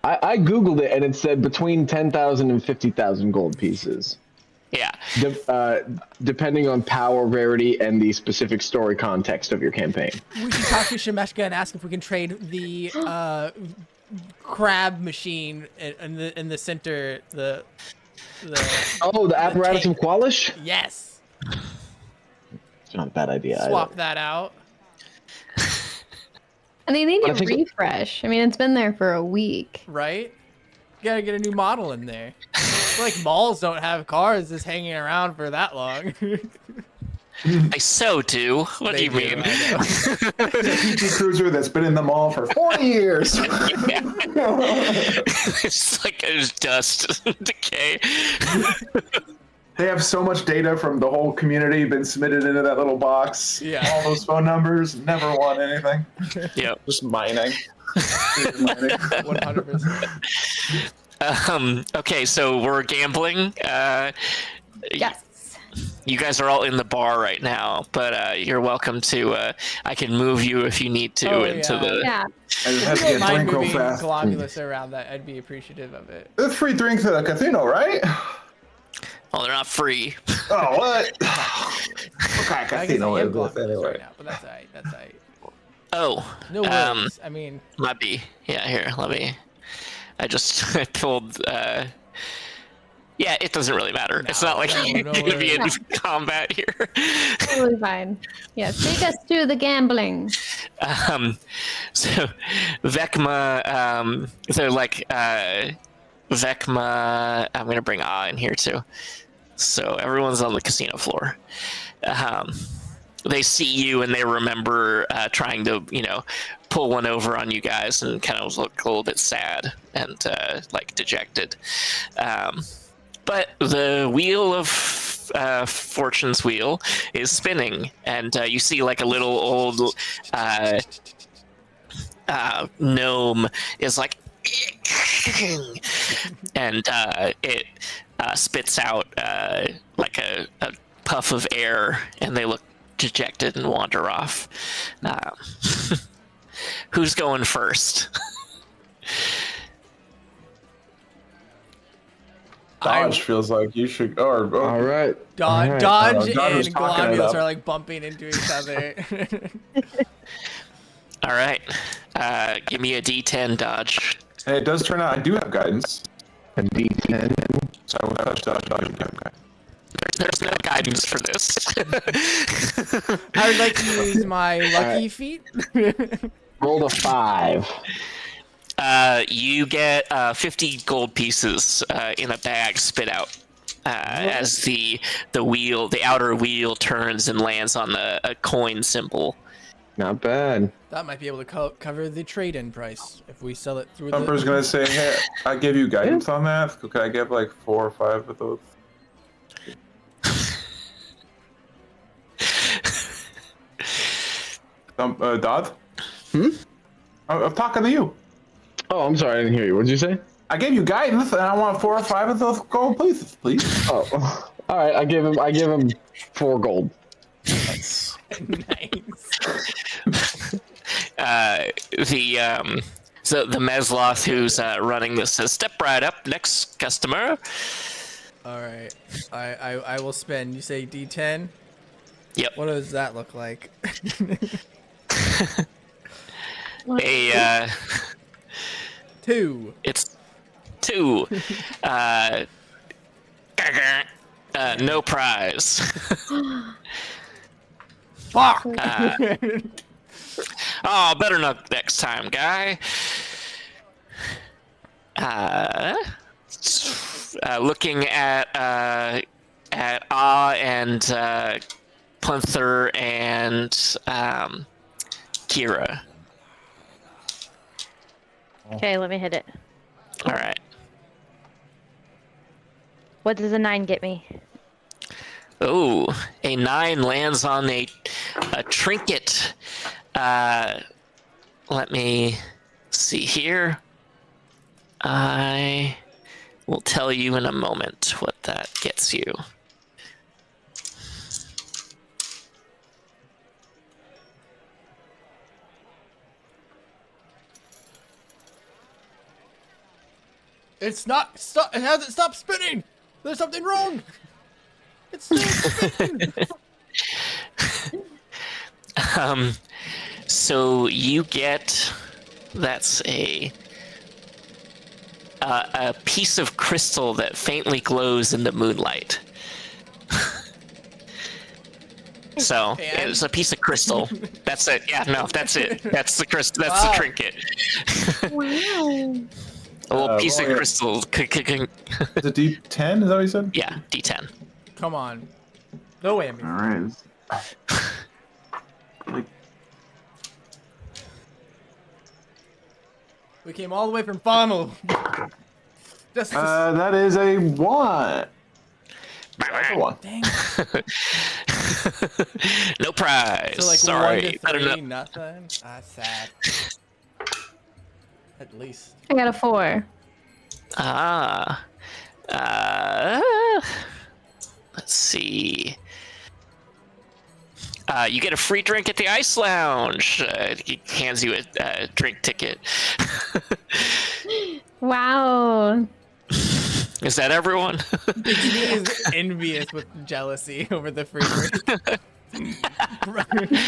I googled it and it said between 10,000 and 50,000 gold pieces. Yeah. Depending on power, rarity, and the specific story context of your campaign. We should talk to Shemeshka and ask if we can trade the crab machine in the center. The apparatus tank. of Qualish? Yes. It's not a bad idea. Swap that out. And they need I a think- refresh. I mean, it's been there for a week. Right? You gotta get a new model in there. It's like malls don't have cars just hanging around for that long. I so do. What do They you mean? I know. PT Cruiser that's been in the mall for 40 years. It's like there's dust, decay. They have so much data from the whole community been submitted into that little box. Yeah. All those phone numbers, never won anything. Yep. Just mining. 100%. Okay, so we're gambling. Yes. You guys are all in the bar right now, but you're welcome to. I can move you if you need to Oh, into yeah. the. Yeah. I just If have you to don't get a mind drink real moving fast. Glomulus around that, I'd be appreciative of it. There's free drinks at the casino, right? Oh, they're not free. Oh, what? What kind of I guess casino I am is this Glomulus anyway? right now, but that's alright. That's alright. Oh, No worries. I mean, might be. Yeah, here. Let me. I just I pulled. Yeah, it doesn't really matter. It's not like No, you're no gonna be in worries. combat here. Totally fine. Yes. Take us to the gambling. So Vecma, so like Vecma, I'm gonna bring Ah in here too. So everyone's on the casino floor. They see you and they remember trying to, pull one over on you guys and kind of look a little bit sad and like dejected. But the wheel of Fortune's wheel is spinning, and you see like a little old gnome is like, and it spits out like a puff of air, and they look dejected and wander off. Who's going first? Dodge feels like you should. Or All right. All right. Dodge Dodge was and talking it Glomulus up. are like bumping into each other. All right. Give me a D10, Dodge. and it does turn out I do have guidance. A D10. So I will dodge. Okay. There's no guidance for this. I would like to use my lucky feat. Rolled a 5. You get 50 gold pieces in a bag spit out as the outer wheel turns and lands on a coin symbol. Not bad. That might be able to cover the trade-in price if we sell it through Thumper's the. gonna say, "Hey, I give you guidance on that. Could I give like 4 or 5 of those?" Dodd? I'm talking to you. Oh, I'm sorry. I didn't hear you. What did you say? I gave you guidance, and I want 4 or 5 of those gold pieces, please. Oh, all right. I give him 4 gold. Nice. So the Mesloth who's running this says, "Step right up, next customer." All right. I will spend. You say D10. Yep. What does that look like? A 2. it's 2. No prize. Fuck. Oh, better not next time, guy. Looking at Ah and Plinther and Kira. Okay, let me hit it. All right. What does a 9 get me? Oh, a 9 lands on a trinket. Let me see here. I will tell you in a moment what that gets you. It's not. Stop. It hasn't stopped spinning. There's something wrong. It's still spinning. So you get, that's a piece of crystal that faintly glows in the moonlight. So And? it's a piece of crystal. That's it. Yeah, no, that's it. That's the crystal. That's Wow. the trinket. Wow. A little piece of well, yeah. crystal. Is it D10? Is that what you said? Yeah, D10. Come on. No whammy. All right. We came all the way from Faunel. Just That is a 1. That's a 1. dang. No prize. So like Sorry. 1 to 3, I don't know. nothing. That's sad. At least. I got a 4. Ah. Let's see. You get a free drink at the Ice Lounge. He hands you a drink ticket. Wow. Is that everyone? He is envious with jealousy over the free drink.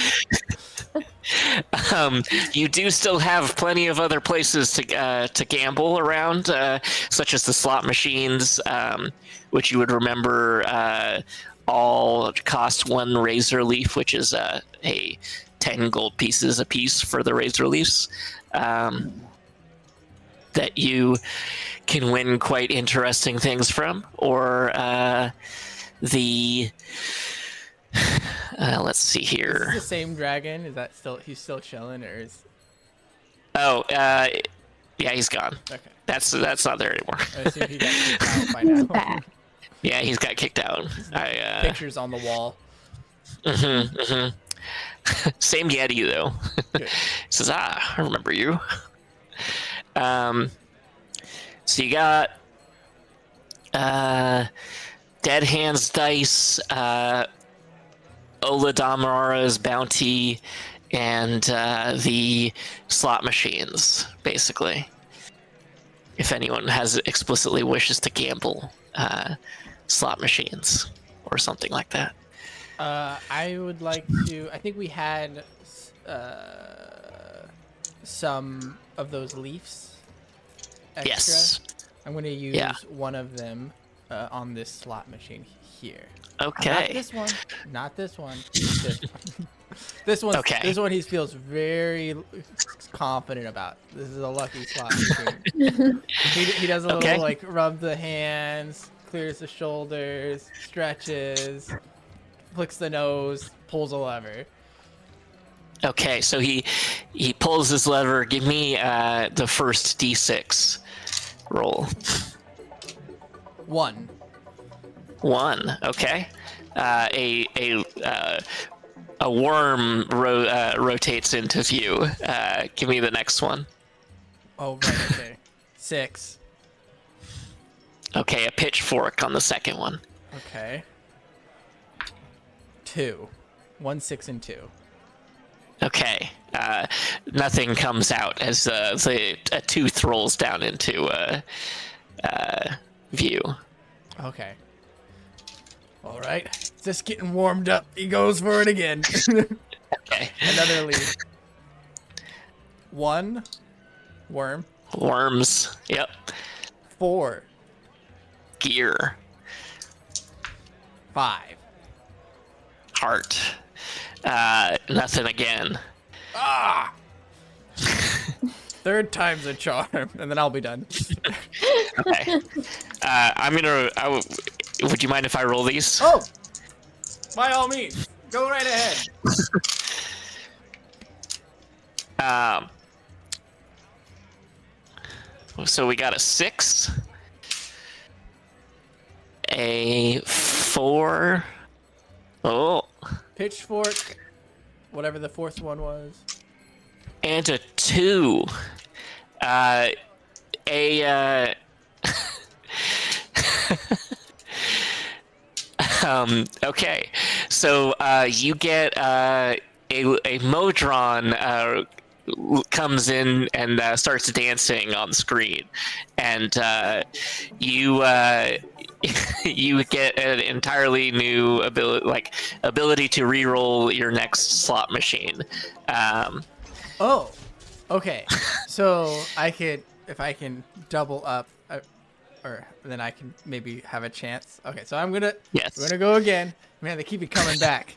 You do still have plenty of other places to gamble around, such as the slot machines, which you would remember all cost 1 razor leaf, which is a 10 gold pieces a piece for the razor leaves. That you can win quite interesting things from, or the let's see Is here. this the same dragon? Is that still he's still chilling, or is? Oh, yeah, he's gone. Okay. That's not there anymore. I assume he got kicked out by He's now. back. Yeah, he's got kicked out. Pictures on the wall. Same Yeti though. Good. Says, I remember you. So you got Dead Hands Dice, Ola Damarara's Bounty, and the slot machines, basically. If anyone has explicitly wishes to gamble slot machines or something like that. I would like to. I think we had some of those leaves extra. Yes. I'm going to use one of them on this slot machine here. Okay. Not this one. Not this one. This one. This one. Okay. This one he feels very confident about. This is a lucky slot machine. he does a little like rub the hands, clears the shoulders, stretches, flicks the nose, pulls a lever. Okay, so he pulls his lever. Give me the first D6 roll. 1. 1. Okay. A worm rotates into view. Give me the next one. Oh right. Okay. 6. Okay, a pitchfork on the second one. Okay. 2. 1, 6, and 2. Okay. Nothing comes out as a tooth rolls down into view. Okay. All right. Just getting warmed up. He goes for it again. Okay. Another lead. 1. Worm. Worms. Yep. 4. Gear. 5. Heart. Nothing again. Ah! Third time's a charm, and then I'll be done. Okay. Would you mind if I roll these? Oh! By all means. Go right ahead. So we got a 6, a 4. Oh, Pitchfork. Whatever the fourth one was. and a 2. Okay, so you get a Modron comes in and starts dancing on screen, and you you get an entirely new ability to re-roll your next slot machine. Oh, okay. So if I can double up, or then I can maybe have a chance. Okay, so we're gonna go again. Man, they keep it coming back.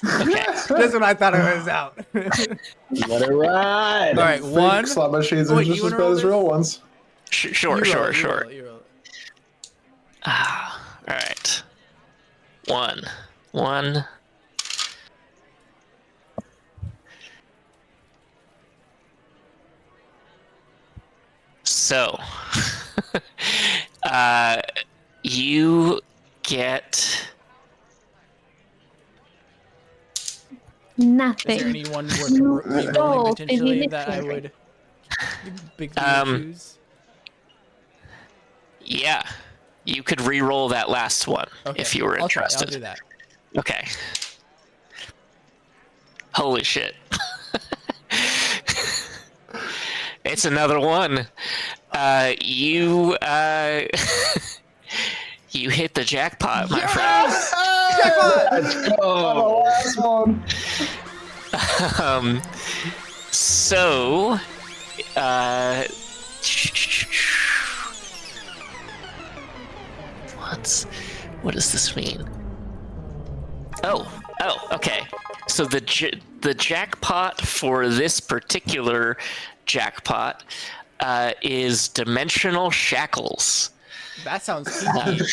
This one I thought it was out. Let it ride. All right, Fake 1. slot machines are Wait, just you as wanna bad roll as this? real ones. Sure. You roll it. All right. 1. So, you get Nothing. Is there anyone worth re-rolling Roll potentially that I initiative. would big deal choose? yeah. You could re-roll that last one Okay. if you were I'll interested. do that. Okay. Holy shit. It's another one. You you hit the jackpot, my friend. Let's go. Last one. So, what does this mean? Oh, okay. So the jackpot for this particular jackpot is dimensional shackles. That sounds kinky.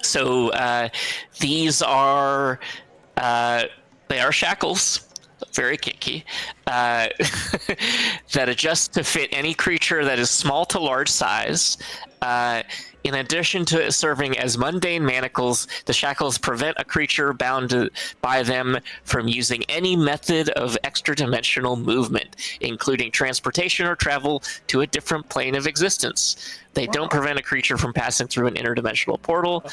So these are they are shackles, very kinky, that adjust to fit any creature that is small to large size. In addition to serving as mundane manacles, the shackles prevent a creature bound by them from using any method of extra-dimensional movement, including transportation or travel to a different plane of existence. They don't prevent a creature from passing through an interdimensional portal,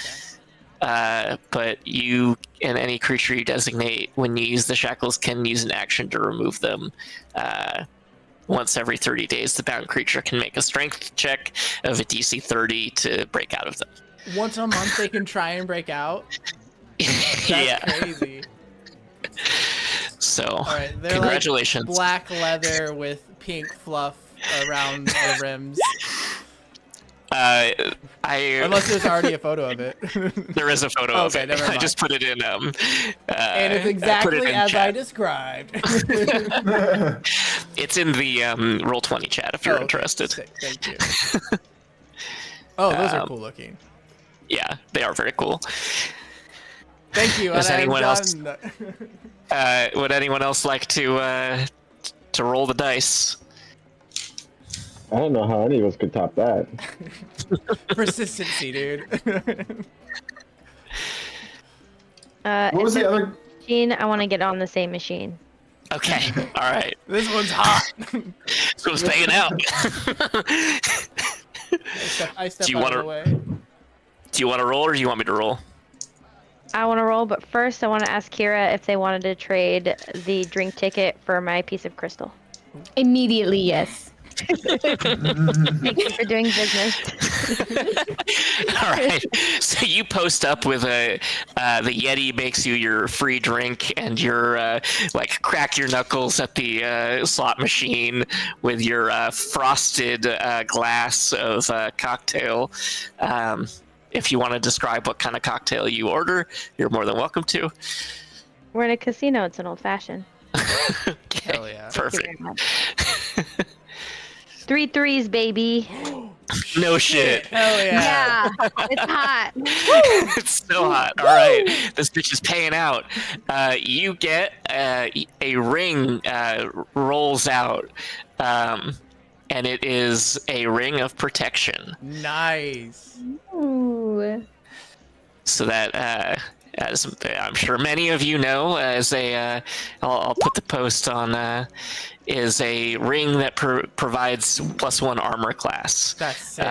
but you and any creature you designate when you use the shackles can use an action to remove them. Once every 30 days, the bound creature can make a strength check of a DC 30 to break out of them. Once a month they can try and break out? That's crazy. So, right, they're congratulations. Like black leather with pink fluff around the rims. Unless there's already a photo of it. There is a photo of it. Never mind. I just put it in. And it's exactly as chat. I described. It's in the Roll20 chat if you're interested. Sick. Thank you. Oh, those are cool looking. Yeah, they are very cool. Thank you. Does anyone else? Would anyone else like to roll the dice? I don't know how any of us could top that. Persistency, dude. What was the other? Machine, I want to get on the same machine. Okay, all right. This one's hot. This one's paying out. I step out of the way. Do you want to roll or do you want me to roll? I want to roll, but first I want to ask Kira if they wanted to trade the drink ticket for my piece of crystal. Immediately, yes. Thank you for doing business. All right. So you post up with the Yeti makes you your free drink, and you're like crack your knuckles at the slot machine with your frosted glass of cocktail. If you want to describe what kind of cocktail you order, you're more than welcome to. We're in a casino. It's an old fashioned. Okay. Hell yeah. Perfect. 3 threes, baby. No shit. Hell yeah. Yeah, it's hot. It's so hot. All right. This bitch is paying out. You get a ring rolls out, and it is a ring of protection. Nice. Ooh. So that, as I'm sure many of you know, as I'll put the post on, is a ring that provides +1 armor class. That's sick.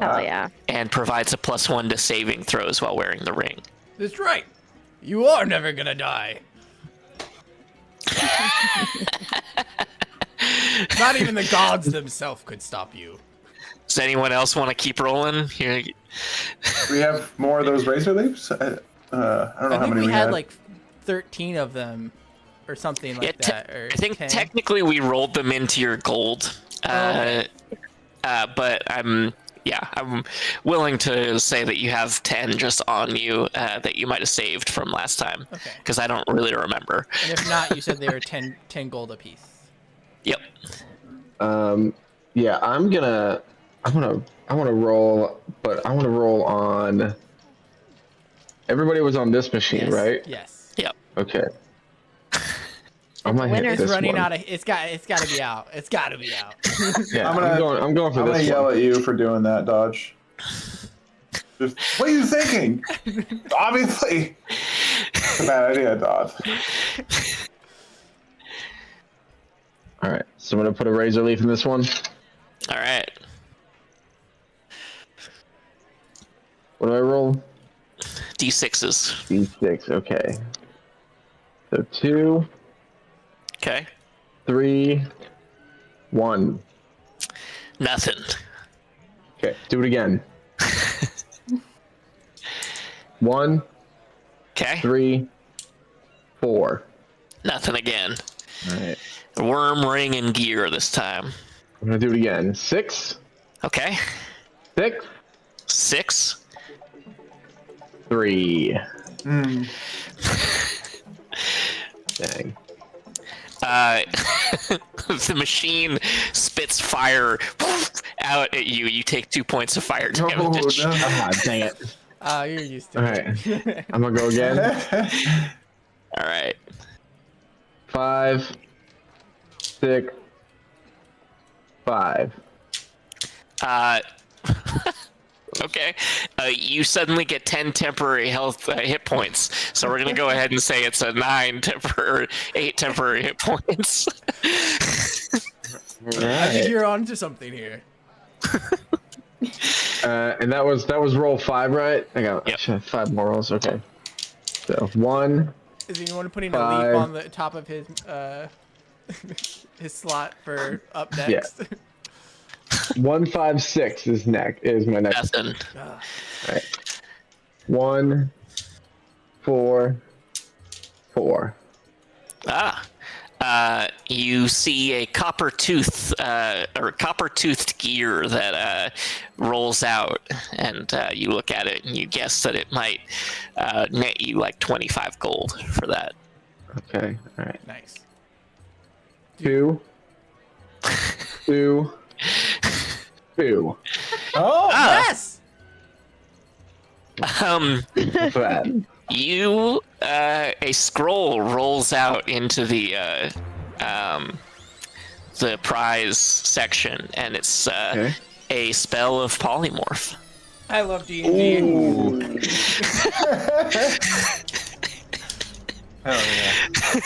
Hell yeah. And provides a +1 to saving throws while wearing the ring. That's right. You are never gonna die. Not even the gods themselves could stop you. Does anyone else want to keep rolling? Here. We have more of those razor leaves. I don't know I how think many we had like 13 of them or something like that. Or I think 10. technically we rolled them into your gold. Okay. But I'm willing to say that you have 10 just on you that you might have saved from last time. Okay. Because I don't really remember. And if not, you said they were 10 gold apiece. Yep. Yeah, I want to roll, but I want to roll on. Everybody was on this machine, Yes. right? Yes. Yep. Okay. I might winner. hit It's this running one. out of. It's got to be out. It's got to be out. Yeah, I'm gonna- I'm going for I'm gonna this yell one. at you for doing that, Dodge. Just, what are you thinking? Obviously, it's a bad idea, Dodge. All right, so I'm gonna put a razor leaf in this one. All right. What do I roll? D6s. D6. Okay. So 2, Okay. 3, 1. Nothing. Okay, do it again. 1, Okay. 3, 4. Nothing again. All right, Worm, ring, and gear this time. I'm gonna do it again. 6, Okay. 6, 6. 3. Hmm. Dang. The machine spits fire out at you. You take 2 points of fire Oh, damage. no. Ah, dang it. You're used to All it. right, I'm gonna go again. All right. 5, 6, 5. Okay. You suddenly get 10 temporary health hit points. So we're gonna go ahead and say it's a 8 temporary hit points. All I think right. you're onto something here. And that was roll 5, right? I got Yep. 5 more rolls. Okay. So 1. Is anyone putting a 5. leaf on the top of his his slot for up next? 1, 5, 6 is my next. Nothing. All right. 1, 4, 4. You see a copper toothed gear that rolls out, and you look at it and you guess that it might net you like 25 gold for that. Okay. All right. Nice. 2, 2, 2. Oh, Yes. What's that? A scroll rolls out into the prize section, and it's Okay. a spell of polymorph. I love D&D. Ooh. hell yeah.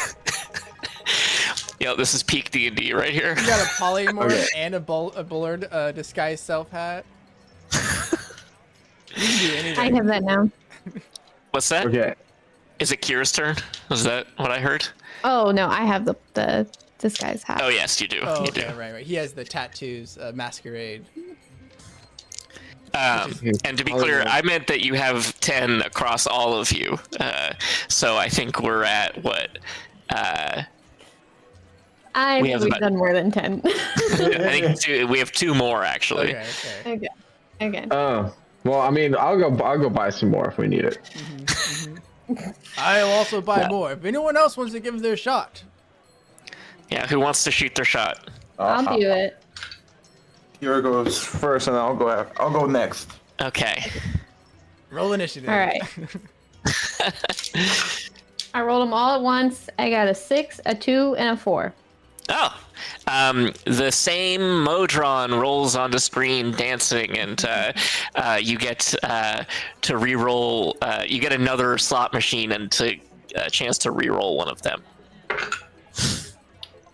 Yo, this is peak D&D right here. You got a polymorph Okay. and a bullard disguised self hat. You can do anything. I have that now. What's that? Okay. Is it Kira's turn? Is that what I heard? Oh no, I have the disguise hat. Oh yes, you do. Oh, You okay, do. right. He has the tattoos, masquerade. And to be clear, I meant that you have 10 across all of you. So I think we're at what? I we think have we've about- done more than 10. I think we have 2 more actually. Okay, okay. Okay. Okay. Oh. Well, I mean, I'll go buy some more if we need it. I'll also buy more. If anyone else wants to give their shot. Yeah, who wants to shoot their shot? I'll do it. Kira goes first, and I'll go next. Okay. Roll initiative. All right. I rolled them all at once. I got a 6, a 2, and a 4. Oh, the same Modron rolls onto screen dancing, and you get to re-roll. You get another slot machine and a chance to re-roll one of them.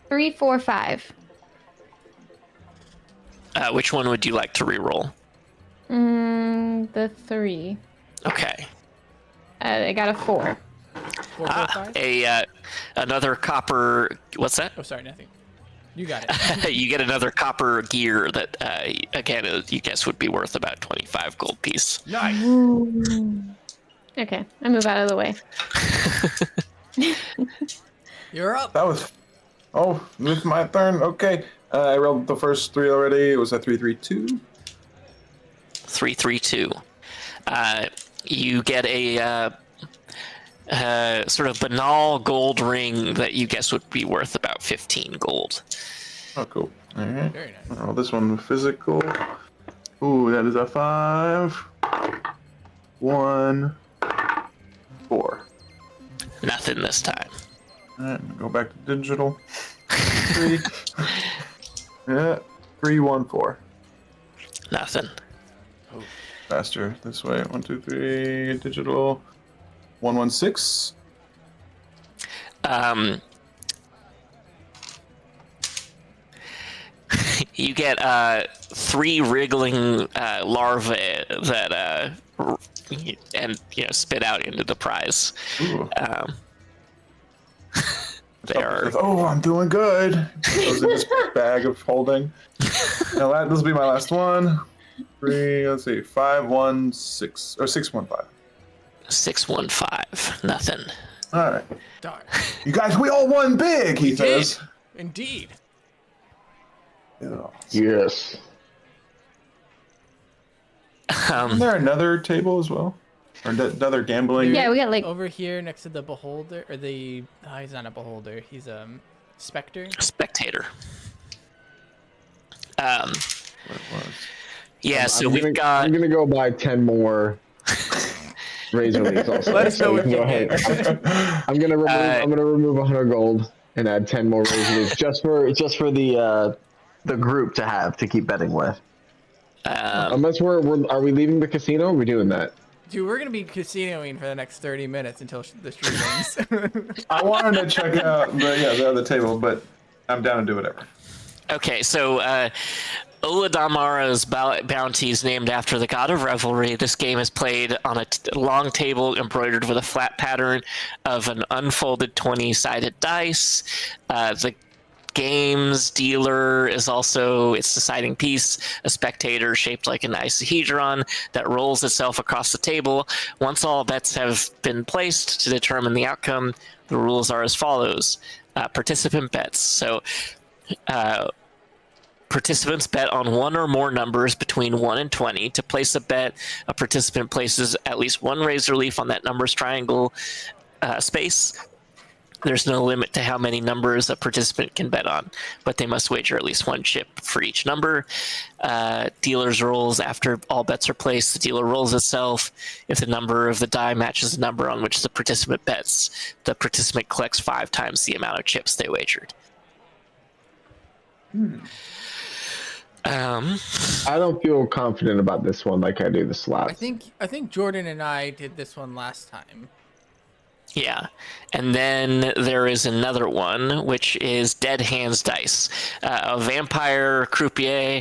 3, 4, 5. Which one would you like to re-roll? The 3. Okay. I got a 4. 4, 5? Another copper. What's that? Oh, sorry, nothing. You got it. You get another copper gear that, again, you guess would be worth about 25 gold piece. Nice. Okay, I move out of the way. You're up. That was. Oh, it's my turn. Okay. I rolled the first 3 already. It was a 3-3-2. 332. You get a sort of banal gold ring that you guess would be worth about 15 gold. Oh, cool. All right. Very nice. Oh, this one physical. Ooh, that is a 5. 1, 4. Nothing this time. Alright, go back to digital. 3. Yeah, 314. Nothing. Faster this way. 1, 2, 3. Digital. 116. You get 3 wriggling larvae that and spit out into the prize. Ooh. They are. Oh, I'm doing good. Goes in this bag of holding. Now this will be my last one. 3. Let's see. 516 or 615. 615. Nothing. All right. Darn. You guys, we all won big. He We says. did. Indeed. Yeah. Yes. Isn't there another table as well? Or another gambling? Yeah, we got like Over here next to the beholder, or the... Oh, he's not a beholder. He's a specter. Spectator. What it was. Yeah, so I'm we've gonna, got. I'm gonna go buy 10 more razor leaves. Also, Let us know so what you you can go get. ahead. I'm gonna remove 100 gold and add 10 more razor leaves just for the group to have to keep betting with. Unless are we leaving the casino? Are we doing that? Dude, we're gonna be casinoing for the next 30 minutes until the stream ends. I wanted to check out the other table, but I'm down to do whatever. Okay, so Uladamara's bounty is named after the god of revelry. This game is played on a long table embroidered with a flat pattern of an unfolded 20-sided dice. The game's dealer is also its deciding piece, a spectator shaped like an icehedron that rolls itself across the table. Once all bets have been placed to determine the outcome, the rules are as follows. Participant bets. So participants bet on one or more numbers between 1 and 20. To place a bet, a participant places at least one razor leaf on that number's triangle space. There's no limit to how many numbers a participant can bet on, but they must wager at least one chip for each number. Dealer's rolls after all bets are placed. The dealer rolls itself. If the number of the die matches the number on which the participant bets, the participant collects 5 times the amount of chips they wagered. I don't feel confident about this one like I do the slots. I think Jordan and I did this one last time. Yeah, and then there is another one, which is Dead Hands Dice. A vampire croupier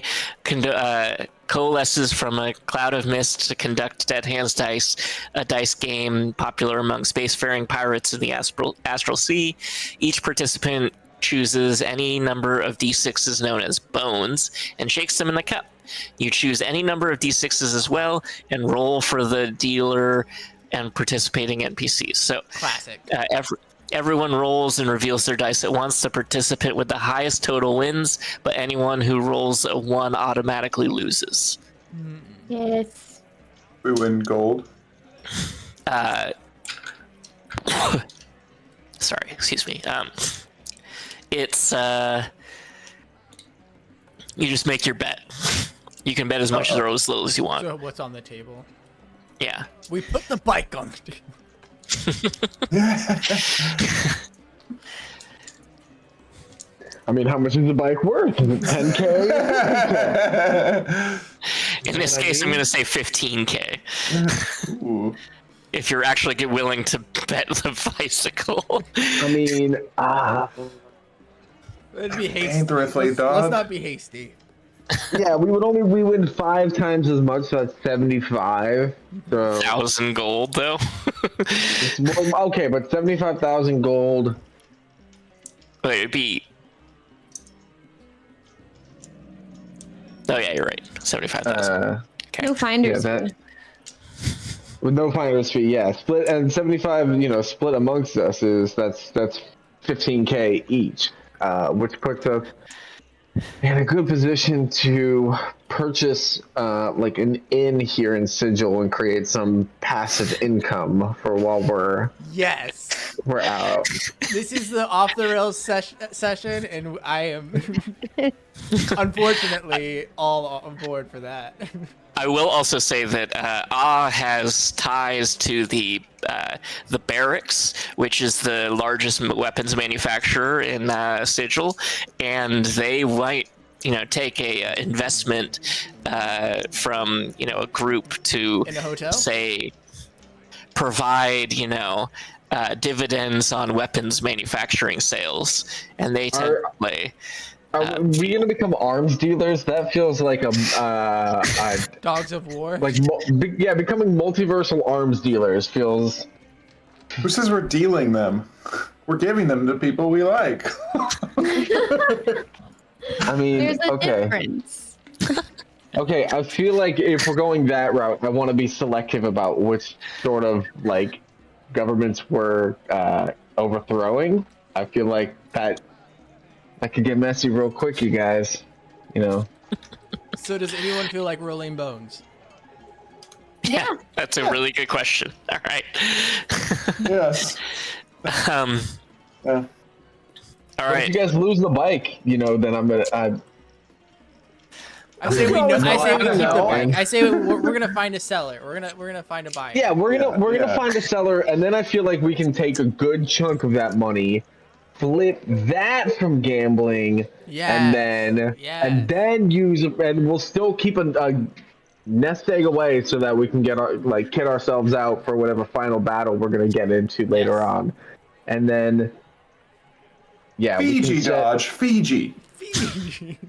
coalesces from a cloud of mist to conduct Dead Hands Dice, a dice game popular among spacefaring pirates in the astral sea. Each participant chooses any number of d6s known as bones and shakes them in the cup. You choose any number of d6s as well and roll for the dealer and participating NPCs. So Classic. Everyone rolls and reveals their dice at once. The participant with the highest total wins, but anyone who rolls a 1 automatically loses. yes. We win gold. Sorry, excuse me. It's you just make your bet. You can bet as much or as little as you want. So what's on the table? Yeah. We put the bike on the table. I mean, how much is the bike worth? Is it 10K? In this case, I'm going to say 15K. Ooh. If you're actually willing to bet the bicycle. I mean, It'd be hasty. Dangerously, Let's dog. not be hasty. yeah, we win 5 times as much, so that's 75. So 1,000 gold, though. okay, but 75,000 gold. Wait, it'd be. Oh yeah, you're right. 75,000. Okay. No finders. Yeah, that with no finder's fee, yeah. Split and 75, split amongst us that's 15K each, which puts us in a good position to purchase like an inn here in Sigil and create some passive income for while Yes. we're out. This is the off the rails session, and I am unfortunately all on board for that. I will also say that has ties to the barracks, which is the largest weapons manufacturer in Sigil, and they might, take a investment from a group to In a hotel? say provide dividends on weapons manufacturing sales, and they tend to play. Are we going to become arms dealers? That feels like a Dogs of War. like becoming multiversal arms dealers feels. Who says we're dealing them? We're giving them to people we like. I mean, There's a okay. difference. Okay, I feel like if we're going that route, I want to be selective about which sort of like governments we're overthrowing. I feel like that could get messy real quick, you guys. So does anyone feel like rolling bones? Yeah, that's a really good question. All right. Yes. Yeah. All But right. if you guys lose the bike, then I'm gonna. I say we No, know. it's I say not. we keep the No. bike. I say we're gonna find a seller. We're gonna find a buyer. Yeah, we're gonna Yeah. find a seller, and then I feel like we can take a good chunk of that money, flip that from gambling, Yes. and then use it, and we'll still keep a nest egg away so that we can get kit ourselves out for whatever final battle we're gonna get into later Yes. on, and then Fiji, Dodge. Fiji. Fiji.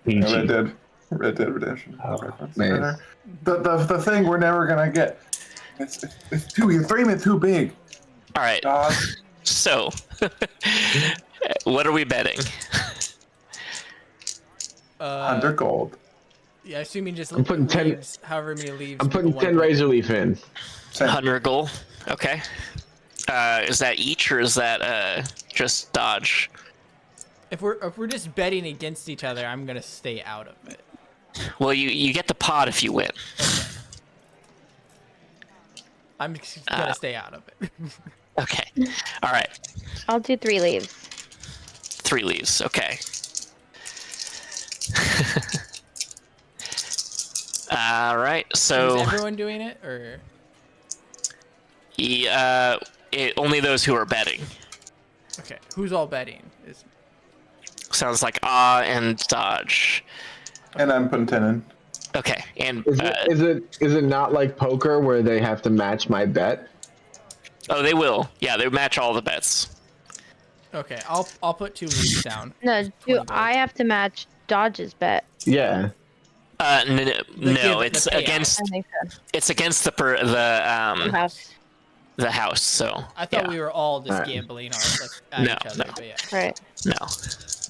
Fiji. Red Dead Redemption. Oh, man. The thing we're never gonna get. It's too. You frame it too big. All right. Dodge. So, what are we betting? 100 gold. Yeah, assuming just I'm putting 10 leaves, however many leaves. I'm putting people 10 want. razor leaf in. 100 gold. Okay. Is that each, or is that just dodge? If we're just betting against each other, I'm gonna stay out of it. Well, you get the pot if you win. I'm just gonna stay out of it. Okay. All right. I'll do 3 leaves. 3 leaves. Okay. All right. Is So, everyone doing it, or only those who are betting. okay? Who's all betting? Sounds like and dodge. And I'm putting 10 in. Okay. And Is it not like poker where they have to match my bet? oh, they will. Yeah, they match all the bets. Okay, I'll put 2 leaves down. No, do I have to match Dodge's bet? Yeah. No, it's payout. against I think so. it's against the House. the house. So I thought yeah. we were all just Alright. gambling at No, each other, no. but yeah. Right. No.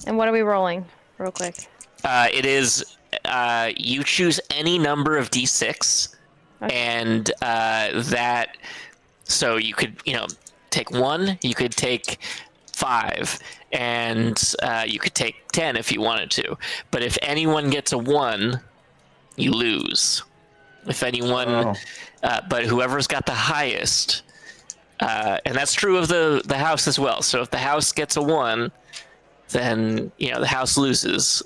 And what are we rolling? Real quick. It is you choose any number of d6, Okay. and that so you could take 1, you could take 5, and you could take 10 if you wanted to. But if anyone gets a 1, you lose. If anyone, Oh. but whoever's got the highest, and that's true of the house as well. So if the house gets a 1, then the house loses.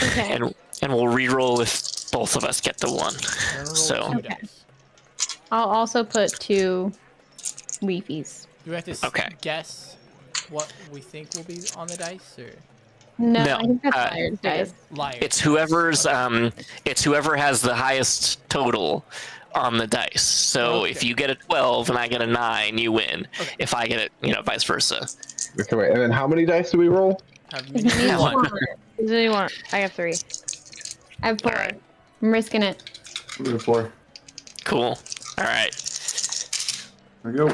Okay. And we'll re-roll if both of us get the 1. We're gonna roll So 2 Okay. dice. I'll also put 2 leafies. Do we have to Okay. guess what we think will be on the dice, or No, No, I think that's uh, Liar's dice. liars? it's whoever's it's whoever has the highest total on the dice. So if Okay. you get a 12 and I get a 9, you win. Okay. If I get it, vice versa. Okay, wait. And then how many dice do we roll? Have If you need many- one. one, Does anyone? I have 3. I have 4. Alright. I'm risking it. I'm doing 4. Cool. All right. There we go.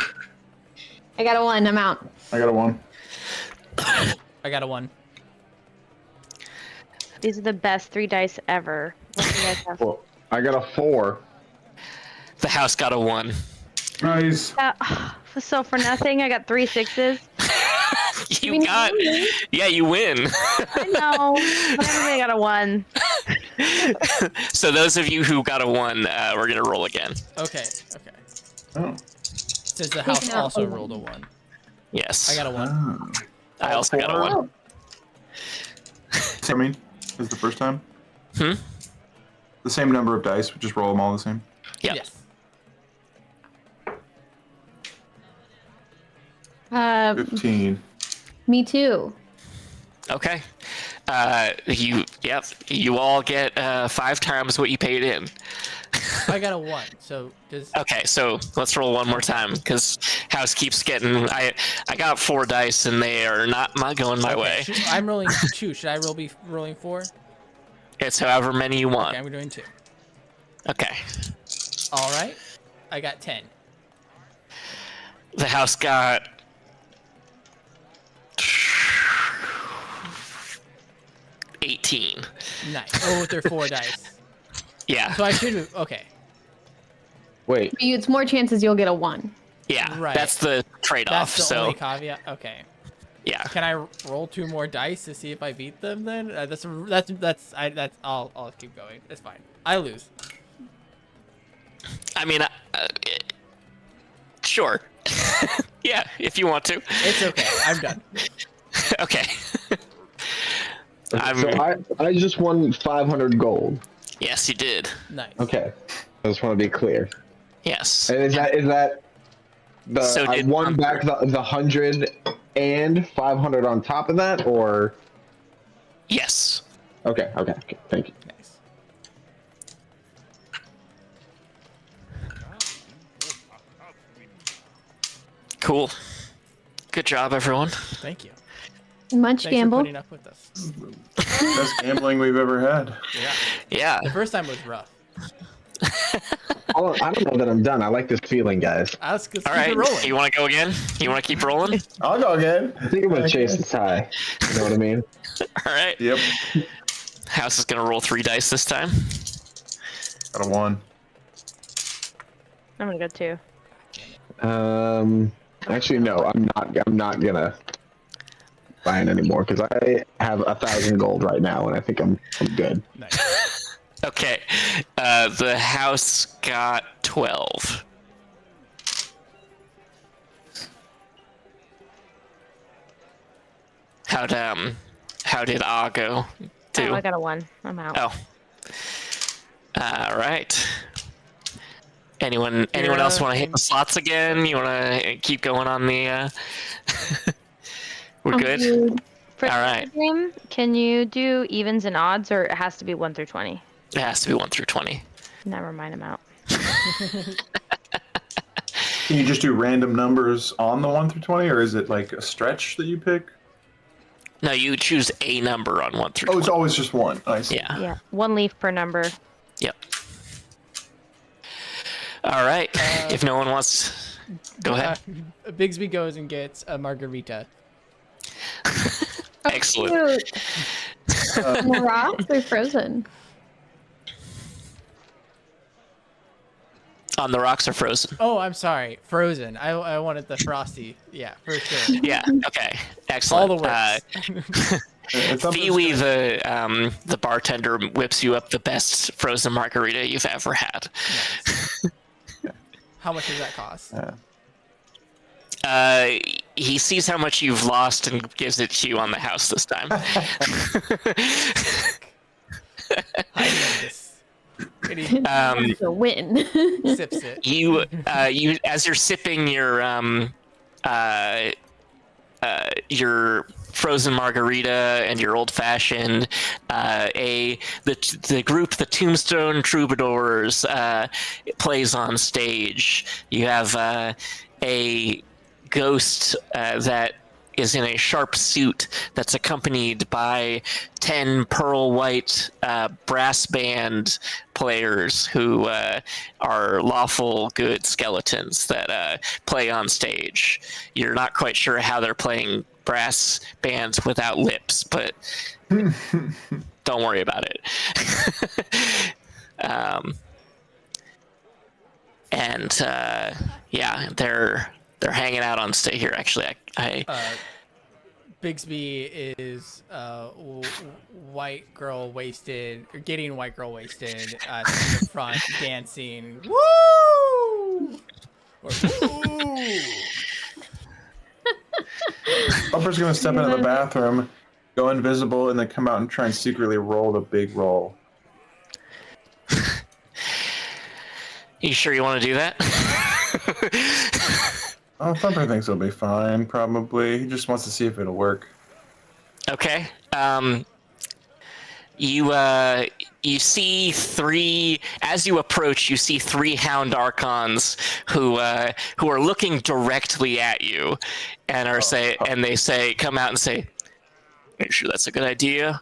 I got a 1. I'm out. I got a 1. I got a 1. These are the best 3 dice ever. What do you guys have? Well, I got a 4. The house got a 1. Nice. So for nothing, I got 3 6s. You got, yeah, you win. I know. But everybody got a 1. So those of you who got a 1, we're gonna roll again. Okay. Oh. Since the house out also a rolled a 1. Yes. I got a 1. Oh. I also got a 1. I mean, as the first time. Hmm? The same number of dice. We just roll them all the same. Yep. Yes. 15. Me too. Okay. You all get 5 times what you paid in. I got a 1. So does Okay, so let's roll one more time because house keeps getting. I got 4 dice and they are not going my way. I'm rolling 2. Should I be rolling 4? It's however many you want. Okay, I'm doing 2. Okay. All right. I got 10. The house got 18. Nice. Oh, with their 4 dice. Yeah. So I should. Okay. Wait, It's more chances you'll get a 1. Yeah. Right. That's the trade-off. That's the So only caveat. Okay. yeah. Can I roll 2 more dice to see if I beat them? Then I'll keep going. It's fine. I lose. I mean, sure. Yeah, if you want to. It's okay. I'm done. Okay. so I just won 500 gold. Yes, you did. Nice. Okay, I just want to be clear. Yes. And is that the So I did won Hunter. back the 100 and 500 on top of that, or Yes. okay, thank you. Nice. Cool. Good job, everyone. Thank you. Much Thanks gamble. for putting up with us. Best gambling we've ever had. Yeah. Yeah. The first time was rough. Oh, I don't know that I'm done. I like this feeling, guys. Let's keep All right. it rolling. You want to go again? You want to keep rolling? I'll go again. I think I'm gonna chase the tie. You know what I mean? All right. Yep. House is gonna roll 3 dice this time. Got a 1. I'm gonna go 2. Actually, no. I'm not gonna buy it anymore because I have 1,000 gold right now, and I think I'm good. Nice. Okay. The house got 12. How did A go? Oh, I got a 1. I'm out. Oh. All right. Anyone else want to hit the slots again? You want to keep going on the? We're good. For All the right. game, can you do evens and odds, or it has to be 1 through 20? It has to be 1 through 20. Never mind, I'm out. Can you just do random numbers on the 1 through 20, or is it like a stretch that you pick? No, you choose a number on 1 through 20. Oh, it's always just 1. I see. Yeah. Yeah, 1 leaf per number. Yep. All right. If no one wants, go ahead. Bigsby goes and gets a margarita. Excellent. Cute. On the rocks or frozen? On the rocks or frozen? Oh, I'm sorry. Frozen. I wanted the frosty. Yeah, for sure. Yeah. Okay. Excellent. All the works. It's something Pee-wee, the bartender, whips you up the best frozen margarita you've ever had. How much does that cost? He sees how much you've lost and gives it to you on the house this time. I know this. And he It's a win. sips it. You as you're sipping your frozen margarita and your old fashioned, the group, the Tombstone Troubadours, plays on stage. You have a ghost that is in a sharp suit that's accompanied by 10 pearl white brass band players who are lawful good skeletons that play on stage. You're not quite sure how they're playing brass bands without lips, but don't worry about it. Yeah, they're hanging out on stage here. Actually, Bigsby is white girl wasted, or getting white girl wasted, sitting in the front dancing. Woo! Or, woo! Bumper's gonna step into the bathroom, go invisible, and then come out and try and secretly roll the big roll. You sure you want to do that? Oh, Thumper thinks it'll be fine, probably. He just wants to see if it'll work. Okay. You see three as you approach. You see three Hound Archons who are looking directly at you, and they come out and say, "Are you sure that's a good idea?"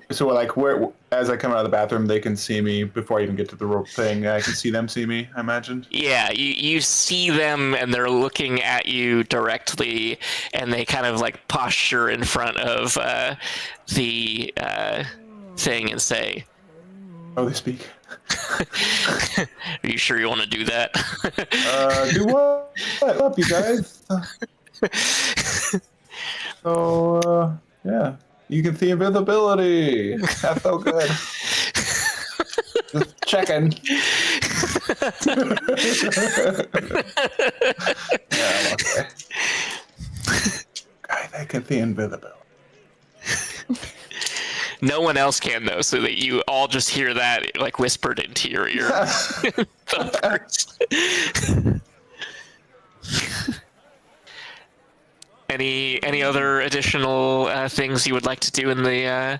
So like, where as I come out of the bathroom, they can see me before I even get to the rope thing. I can see them see me, I imagine. Yeah, you see them, and they're looking at you directly, and they kind of like posture in front of the thing and say, "Oh, they speak." "Are you sure you want to do that?" Do what? What's up, you guys? So, yeah. You can see invisibility. That's so good. Just checking. Yeah, I'm okay. I can see invisibility. No one else can though, so that you all just hear that like whispered into your ear. Any other additional things you would like to do in the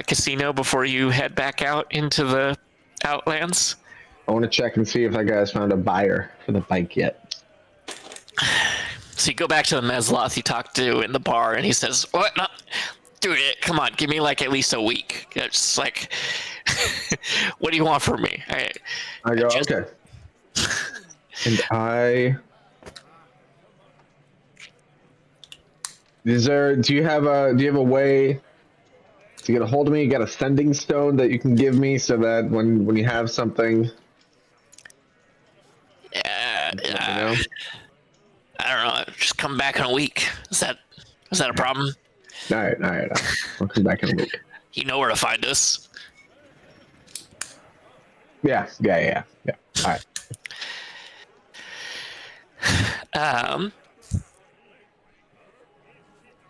casino before you head back out into the Outlands? I want to check and see if that guy's found a buyer for the bike yet. So you go back to the Mesloth you talked to in the bar, and he says, "What? No, dude, come on, give me like at least a week." It's like, what do you want from me? I go, okay. And do you have a way to get a hold of me? You got a sending stone that you can give me so that when you have something, I don't know. Just come back in a week. Is that a problem? All right. I'll come back in a week. You know where to find us. Yeah. All right.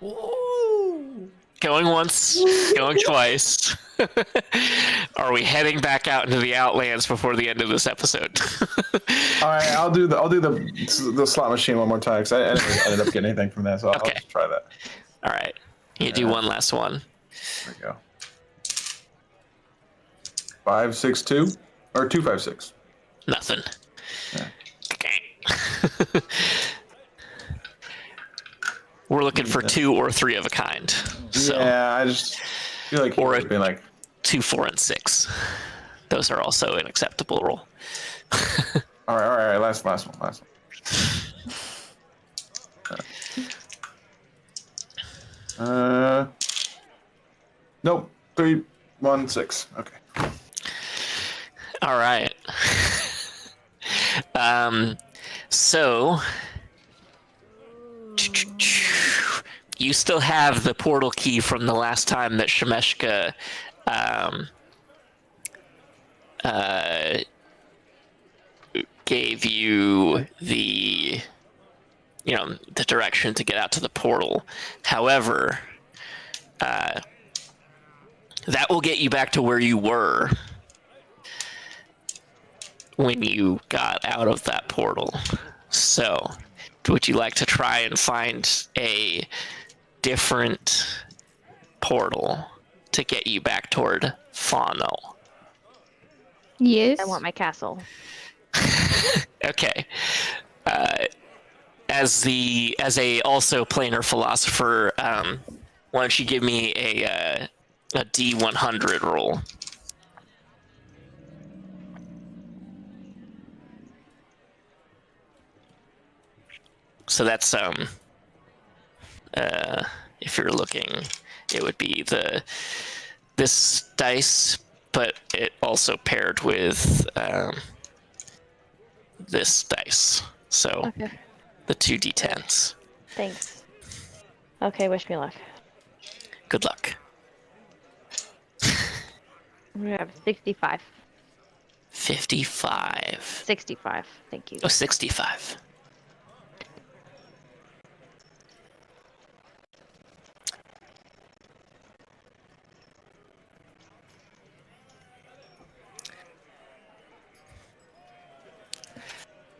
Woo! Going once, going twice. Are we heading back out into the Outlands before the end of this episode? All right, I'll do the slot machine one more time because I never ended up getting anything from that, so I'll just try that. All right, you do one last one. There we go. 562 or 256. Nothing. Yeah. Okay. We're looking for 2 or 3 of a kind. So. Yeah, I just feel like or being like 2, 4, and 6. Those are also an acceptable roll. All right. Last one. Nope. 3, 1, 6. Okay. All right. So you still have the portal key from the last time that Shemeshka gave you the direction to get out to the portal. However, that will get you back to where you were when you got out of that portal. So, would you like to try and find a different portal to get you back toward Faunel? Yes. I want my castle. Okay. As a also planar philosopher, why don't you give me a D100 roll? So that's if you're looking, it would be this dice, but it also paired with this dice. So Okay. the 2d10s. Thanks. Okay, wish me luck. Good luck. We have 65. 55. 65. Thank you. Oh, 65.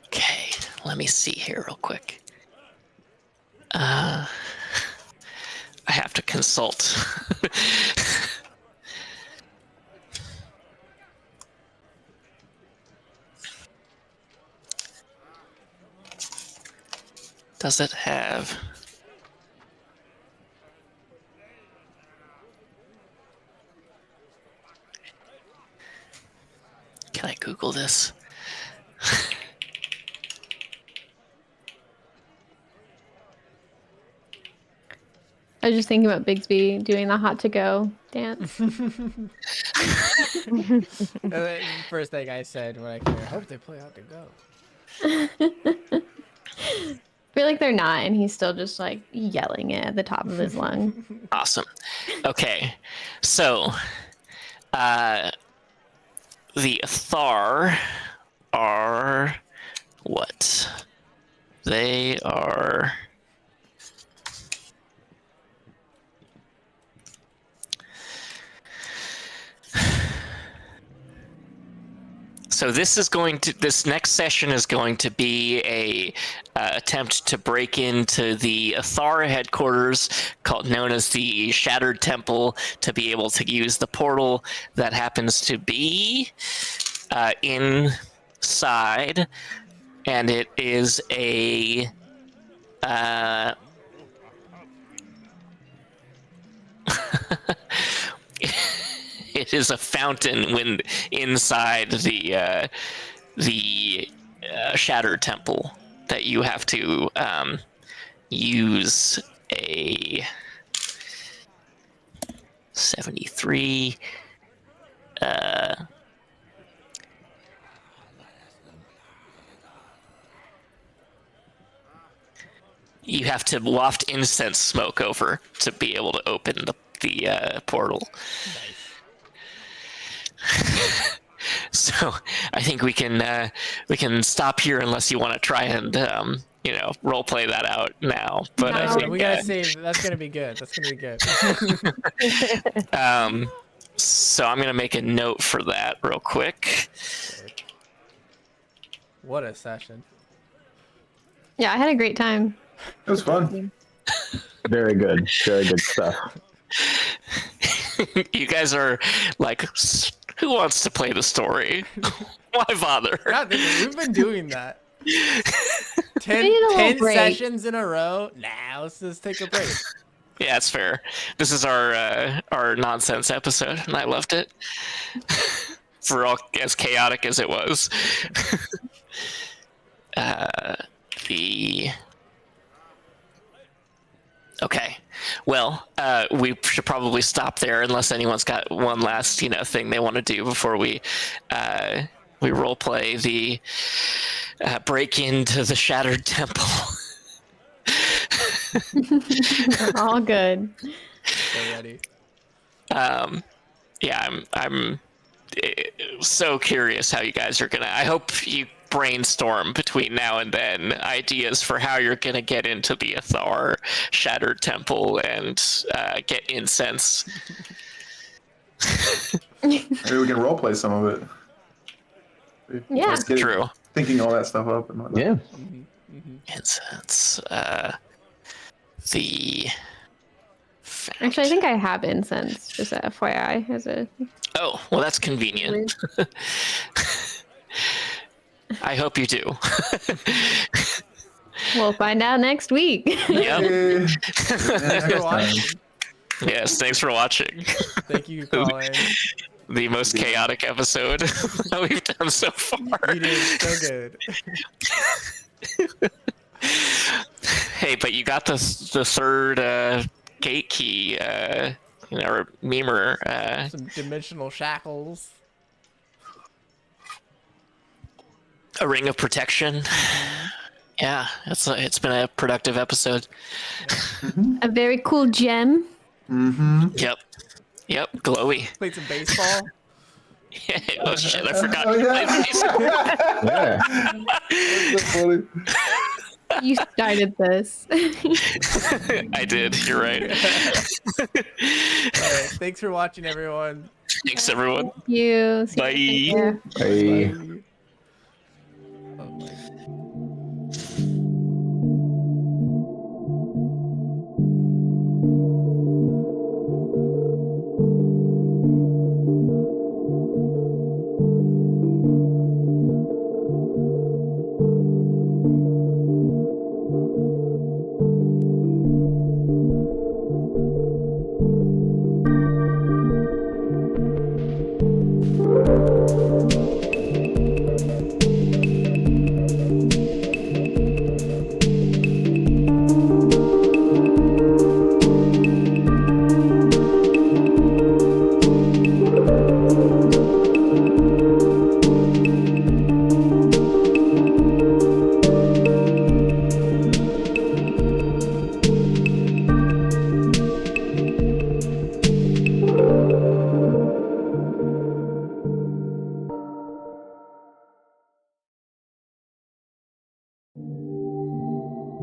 Okay, let me see here real quick. I have to consult. Does it have... Can I Google this? I was just thinking about Bigsby doing the hot to go dance. First thing I said when I came here, I hope they play Hot to Go. I feel like they're not, and he's still just like yelling it at the top of his lung. Awesome. Okay, so the Thar are what? They are... So this next session is going to be a attempt to break into the Athara headquarters, known as the Shattered Temple, to be able to use the portal that happens to be inside, and it is a it is a fountain when inside the Shattered Temple that you have to use a 73. You have to waft incense smoke over to be able to open the portal. So I think we can stop here unless you want to try and role play that out now. But I No. think We gotta save. That's gonna be good. That's gonna be good. so I'm gonna make a note for that real quick. What a session. Yeah, I had a great time. It was fun. Very good. Very good stuff. You guys are like, who wants to play the story? Why bother? God, we've been doing that. We need a little 10 break. sessions in a row. Nah, let's just take a break. Yeah, it's fair. This is our nonsense episode, and I loved it. For all as chaotic as it was. Okay. Well, we should probably stop there unless anyone's got one last, thing they want to do before we role play the break into the Shattered Temple. All good. So ready. Yeah, I'm so curious how you guys are gonna. I hope you brainstorm between now and then ideas for how you're gonna get into the Athar Shattered Temple and get incense. Maybe we can roleplay some of it. Yeah. Let's get True. thinking all that stuff up and whatnot. Yeah. Incense. The. Actually, I think I have incense, just a FYI, as a... Oh, well, that's convenient. I hope you do. We'll find out next week. Yep. Thanks for watching. Yes, thanks for watching. Thank you, Colin. The most chaotic episode that we've done so far. You did so good. Hey, but you got the third gate key, memer. Some dimensional shackles. A ring of protection. Yeah, it's been a productive episode. A very cool gem. Mm-hmm. Yep, glowy. Played some baseball. Oh shit, I forgot. Oh, to yeah. play baseball. Yeah. That's so funny. You started this. I did. You're right. All right. Thanks for watching, everyone. Thanks, everyone. you. See you Bye. later. Bye. Bye. Oh my